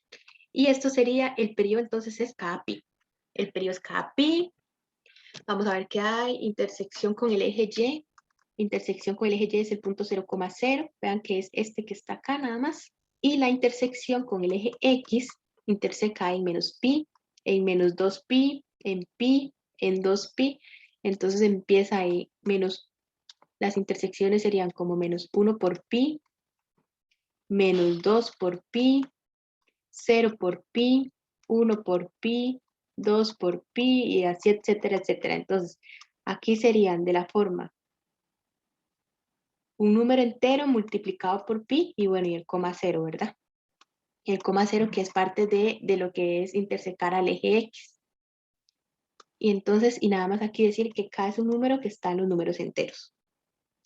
Y esto sería, el periodo entonces es cada pi. El periodo es cada pi. Vamos a ver qué hay. Intersección con el eje Y. Intersección con el eje Y es el punto 0,0. Vean que es este que está acá nada más. Y la intersección con el eje X interseca en menos pi, en menos 2pi, en 2pi. Entonces empieza ahí menos, las intersecciones serían como menos 1 por pi, menos 2 por pi, 0 por pi, 1 por pi, 2 por pi y así, etcétera, etcétera. Entonces, aquí serían de la forma un número entero multiplicado por pi y bueno, y el coma cero, ¿verdad? El coma cero que es parte de lo que es intersecar al eje X. Y entonces, y nada más aquí decir que K es un número que está en los números enteros.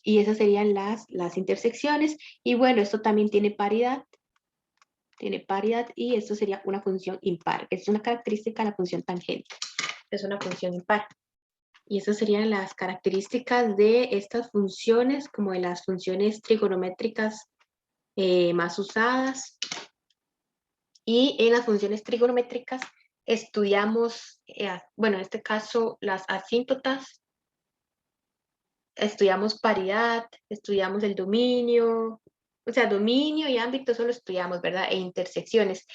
Y esas serían las intersecciones. Y bueno, esto también tiene paridad. Tiene paridad y esto sería una función impar. Es una característica de la función tangente. Es una función impar. Y esas serían las características de estas funciones, como de las funciones trigonométricas más usadas. Y en las funciones trigonométricas estudiamos, bueno, en este caso, las asíntotas, estudiamos paridad, estudiamos el dominio, o sea, dominio y ámbito solo estudiamos, ¿verdad? E intersecciones.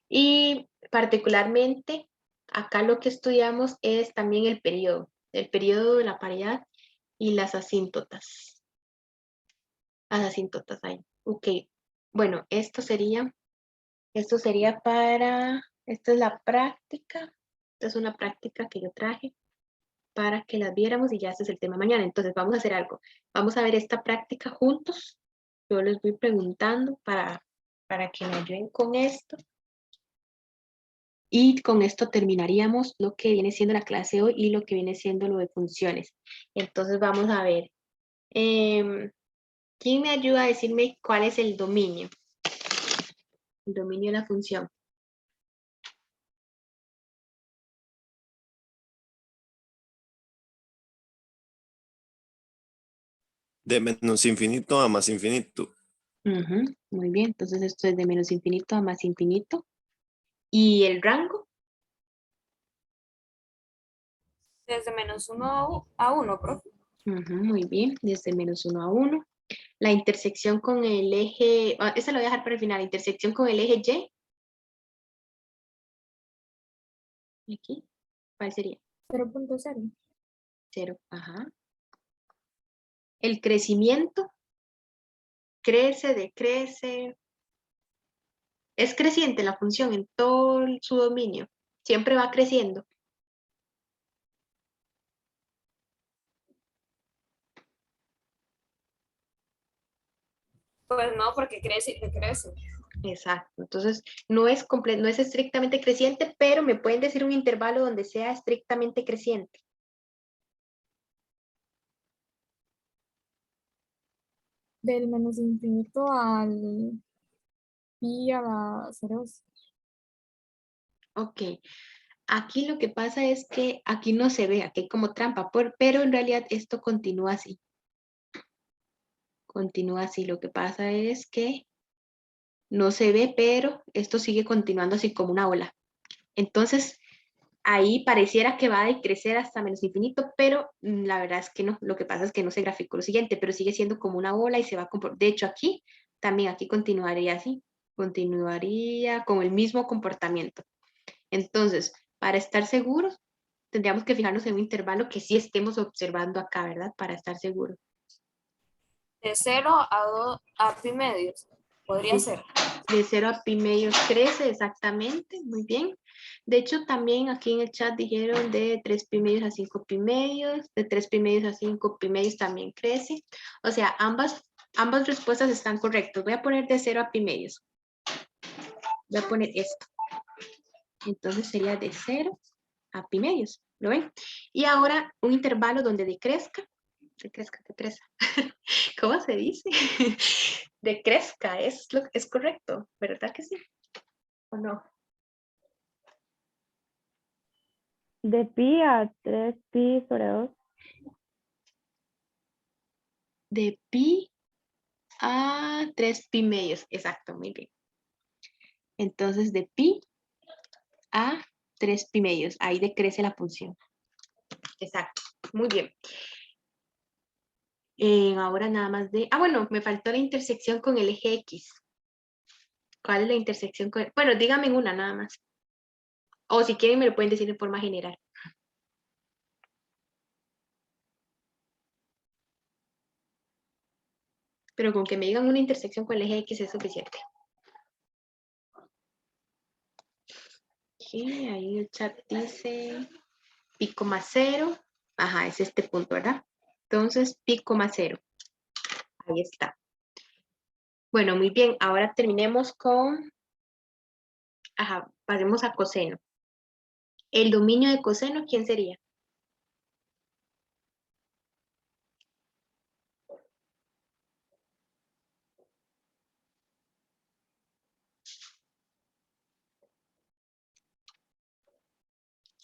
Y particularmente, acá lo que estudiamos es también el periodo de la paridad y las asíntotas. Las asíntotas ahí. Ok, bueno, esto sería esta es la práctica, esta es una práctica que yo traje para que las viéramos y ya este es el tema mañana. Entonces vamos a hacer algo, vamos a ver esta práctica juntos, yo les voy preguntando para que me ayuden con esto. Y con esto terminaríamos lo que viene siendo la clase hoy y lo que viene siendo lo de funciones. Entonces vamos a ver, ¿quién me ayuda a decirme cuál es el dominio? El dominio de la función. De menos infinito a más infinito. Muy bien, entonces esto es de menos infinito a más infinito. ¿Y el rango? Desde menos 1 a 1, profe. Muy bien, desde menos 1 a 1. La intersección con el eje, esa lo voy a dejar para el final, intersección con el eje Y. Aquí, ¿cuál sería? 0.0. 0, ajá. El crecimiento, crece, decrece. Es creciente la función en todo su dominio. Siempre va creciendo. Pues no, porque crece y decrece. Exacto. Entonces, no es estrictamente creciente, pero me pueden decir un intervalo donde sea estrictamente creciente. Del menos infinito al pi a la 0. Ok. Aquí lo que pasa es que aquí no se ve, aquí hay como trampa, pero en realidad esto continúa así. Continúa así. Lo que pasa es que no se ve, pero esto sigue continuando así como una ola. Entonces, ahí pareciera que va a decrecer hasta menos infinito, pero la verdad es que no. Lo que pasa es que no se graficó lo siguiente, pero sigue siendo como una ola y se va a comportar. De hecho, aquí también, aquí continuaría así. Continuaría con el mismo comportamiento. Entonces, para estar seguros, tendríamos que fijarnos en un intervalo que sí estemos observando acá, ¿verdad? Para estar seguros. De 0 a pi medios. Podría ser. De 0 a pi medios crece, exactamente, muy bien. De hecho, también aquí en el chat dijeron de 3 pi medios a 5 pi medios, de 3 pi medios a 5 pi medios también crece. O sea, ambas respuestas están correctas. Voy a poner de 0 a pi medios. Voy a poner esto. Entonces sería de 0 a pi medios, ¿lo ven? Y ahora un intervalo donde decrezca. Decrezca. ¿Cómo se dice? Decrezca, es correcto, ¿verdad que sí? ¿O no? De pi a 3 pi sobre 2. De pi a 3 pi medios, exacto, muy bien. Entonces de pi a 3 pi medios, ahí decrece la función. Exacto, muy bien. Ahora nada más de... bueno, me faltó la intersección con el eje X. ¿Cuál es la intersección con...? Bueno, díganme una nada más. O si quieren me lo pueden decir de forma general. Pero con que me digan una intersección con el eje X es suficiente. Sí, ahí el chat dice pi, 0. Ajá, es este punto, ¿verdad? Entonces, pi, 0. Ahí está. Bueno, muy bien. Ahora terminemos con... Ajá, pasemos a coseno. El dominio de coseno, ¿quién sería?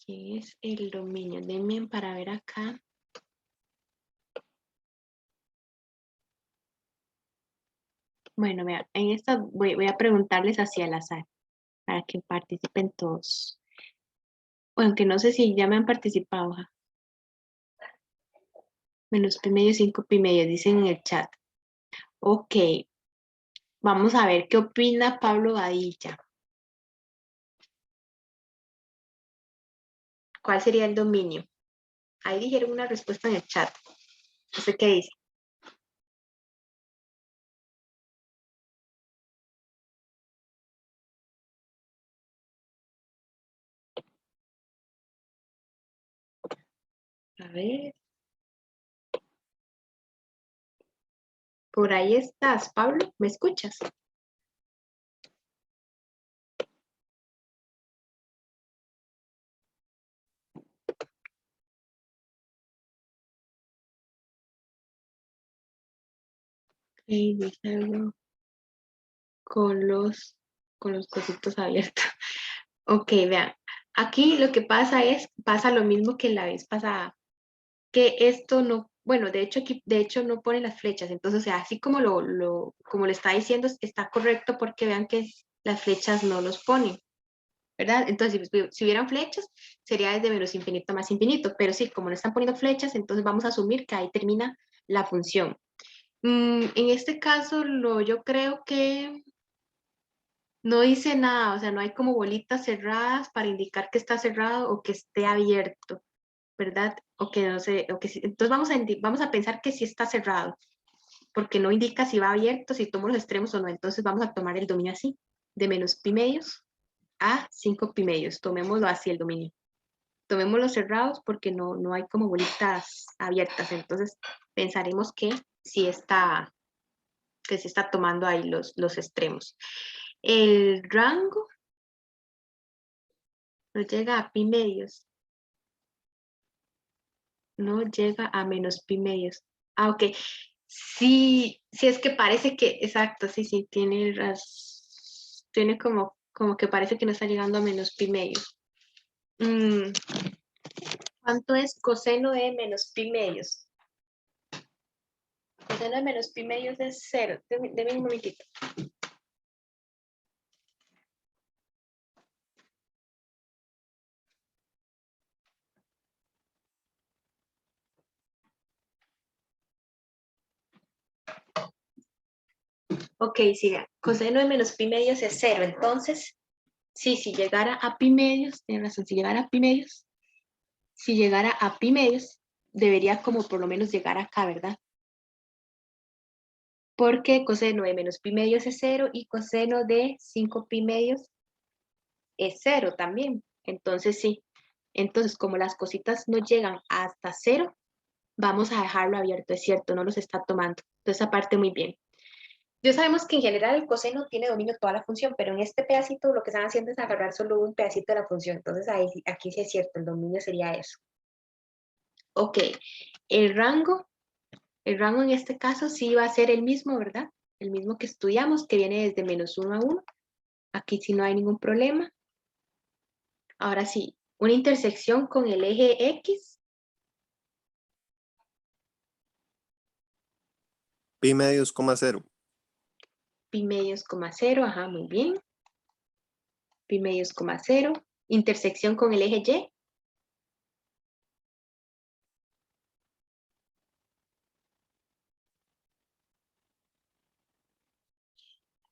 ¿Qué es el dominio? Denme para ver acá. Bueno, vean, en esta voy a preguntarles hacia el azar, para que participen todos. Bueno, aunque no sé si ya me han participado. Ajá. Menos pi medio, 5 pi medio, dicen en el chat. Ok, vamos a ver qué opina Pablo Badilla. ¿Cuál sería el dominio? Ahí dijeron una respuesta en el chat. No sé qué dice. A ver. Por ahí estás, Pablo. ¿Me escuchas? Ok, dice algo con los cositos abiertos. Ok, vean. Aquí lo que pasa lo mismo que la vez pasada. Que esto no, bueno, de hecho no pone las flechas. Entonces, o sea, así como como le está diciendo, está correcto porque vean que las flechas no los ponen. ¿Verdad? Entonces, si hubieran flechas, sería desde menos infinito a más infinito, pero sí, como no están poniendo flechas, entonces vamos a asumir que ahí termina la función. En este caso, yo creo que no dice nada, o sea, no hay como bolitas cerradas para indicar que está cerrado o que esté abierto, ¿verdad? O que no sé, entonces vamos a pensar que sí está cerrado, porque no indica si va abierto, si tomo los extremos o no, entonces vamos a tomar el dominio así, de menos pi medios a 5 pi medios, tomémoslo así el dominio. Tomémoslos cerrados porque no hay como bolitas abiertas, entonces pensaremos que sí está tomando ahí los extremos. El rango no llega a pi medios, no llega a menos pi medios. Ah, ok. Sí, es que parece que, exacto, sí, tiene como Como que parece que no está llegando a menos pi medios. ¿Cuánto es coseno de menos pi medios? Coseno de menos pi medios es 0. Deme un momentito. Ok, siga. Coseno de menos pi medios es 0. Entonces, sí, si llegara a pi medios, tiene razón, si llegara a pi medios, debería como por lo menos llegar acá, ¿verdad? Porque coseno de menos pi medios es 0 y coseno de 5 pi medios es 0 también. Entonces, sí. Entonces, como las cositas no llegan hasta 0, vamos a dejarlo abierto, es cierto, no los está tomando. Entonces, aparte, muy bien. Ya sabemos que en general el coseno tiene dominio de toda la función, pero en este pedacito lo que están haciendo es agarrar solo un pedacito de la función. Entonces, aquí sí es cierto, el dominio sería eso. Ok, el rango en este caso sí va a ser el mismo, ¿verdad? El mismo que estudiamos, que viene desde menos 1 a 1. Aquí sí no hay ningún problema. Ahora sí, una intersección con el eje X. Pi medios, coma 0. Pi medios, coma 0, ajá, muy bien. Pi medios, coma 0. Intersección con el eje Y.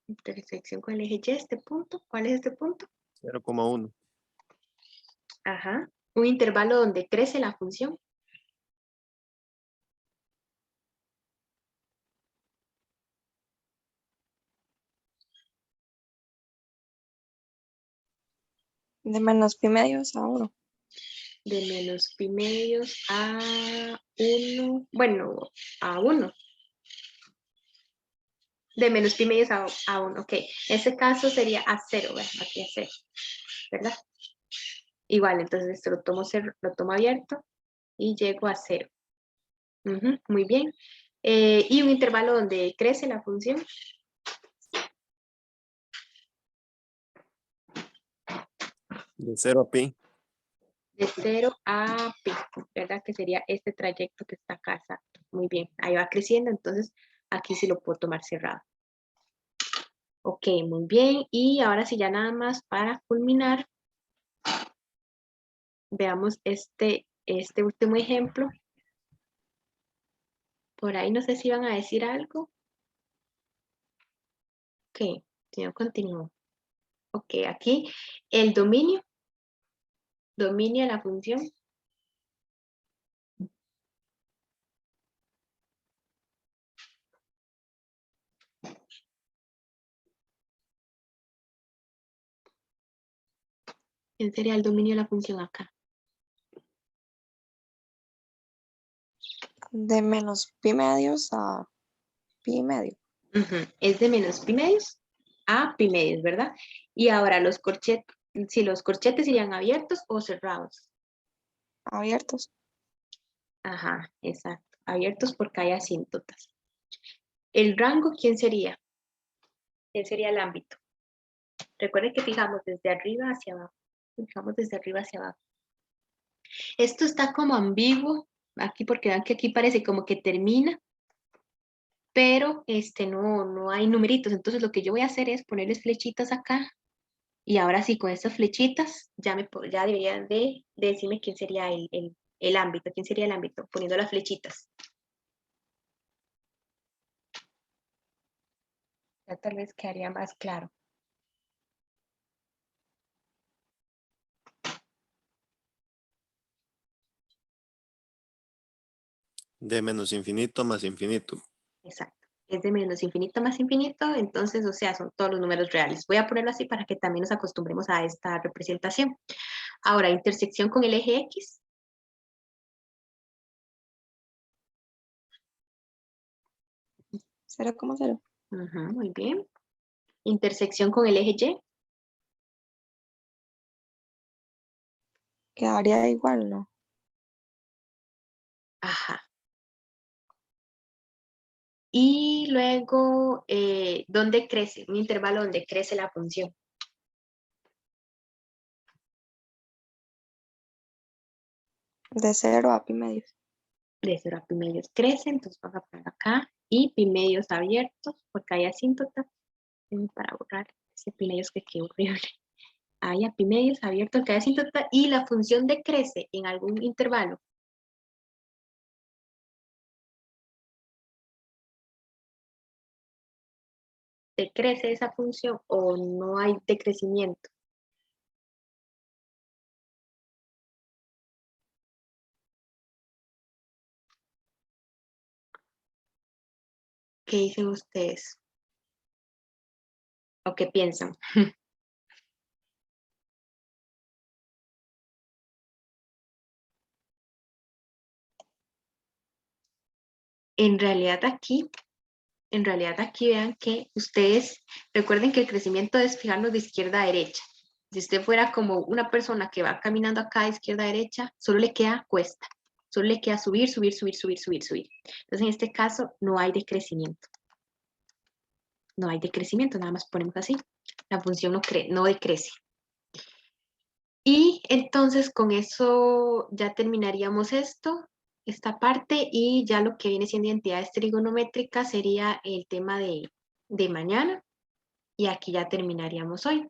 Intersección con el eje Y, este punto. ¿Cuál es este punto? 0,1. Ajá. Un intervalo donde crece la función. De menos pi medios a 1. De menos pi medios a 1. Bueno, a 1. De menos pi medios a 1. Ok. Ese caso sería a 0. Aquí a 0. ¿Verdad? Igual, entonces esto lo tomo abierto y llego a 0. Muy bien. Y un intervalo donde crece la función. De 0 a pi. De 0 a pi, ¿verdad? Que sería este trayecto que está acá, exacto. Muy bien, ahí va creciendo, entonces aquí sí lo puedo tomar cerrado. Ok, muy bien. Y ahora sí, ya nada más para culminar, veamos este último ejemplo. Por ahí no sé si van a decir algo. Ok, yo continúo. Ok, aquí el dominio de la función. ¿Quién sería el dominio de la función acá? De menos pi medios a pi medio. Es de menos pi medios a pi medios, ¿verdad? Y ahora los corchetes, si los corchetes irían abiertos o cerrados. Abiertos. Ajá, exacto. Abiertos porque hay asíntotas. El rango, ¿quién sería? ¿Quién sería el ámbito? Recuerden que fijamos desde arriba hacia abajo. Fijamos desde arriba hacia abajo. Esto está como ambiguo aquí porque vean que aquí parece como que termina, pero no hay numeritos. Entonces lo que yo voy a hacer es ponerles flechitas acá. Y ahora sí, con estas flechitas ya deberían de decirme quién sería el ámbito. ¿Quién sería el ámbito? Poniendo las flechitas. Ya tal vez quedaría más claro. De menos infinito más infinito. Exacto. Es de menos infinito más infinito, entonces, o sea, son todos los números reales. Voy a ponerlo así para que también nos acostumbremos a esta representación. Ahora, intersección con el eje X. 0,0. Muy bien. Intersección con el eje Y. Quedaría igual, ¿no? Ajá. Y luego, ¿dónde crece? Un intervalo donde crece la función. De 0 a pi medios. De 0 a pi medios crece, entonces vamos a poner acá, y pi medios abiertos, porque hay asíntota, para borrar ese pi medios que quedó horrible. Hay a pi medios abiertos que hay asíntota, y la función decrece en algún intervalo. ¿Decrece esa función o no hay decrecimiento? ¿Qué dicen ustedes? ¿O qué piensan? En realidad aquí vean que ustedes recuerden que el crecimiento es fijarnos de izquierda a derecha. Si usted fuera como una persona que va caminando acá de izquierda a derecha, solo le queda cuesta, solo le queda subir, subir, subir, subir, subir, subir. Entonces en este caso no hay decrecimiento. No hay decrecimiento, nada más ponemos así. La función no decrece. Y entonces con eso ya terminaríamos esta parte, y ya lo que viene siendo identidades trigonométricas sería el tema de mañana, y aquí ya terminaríamos hoy.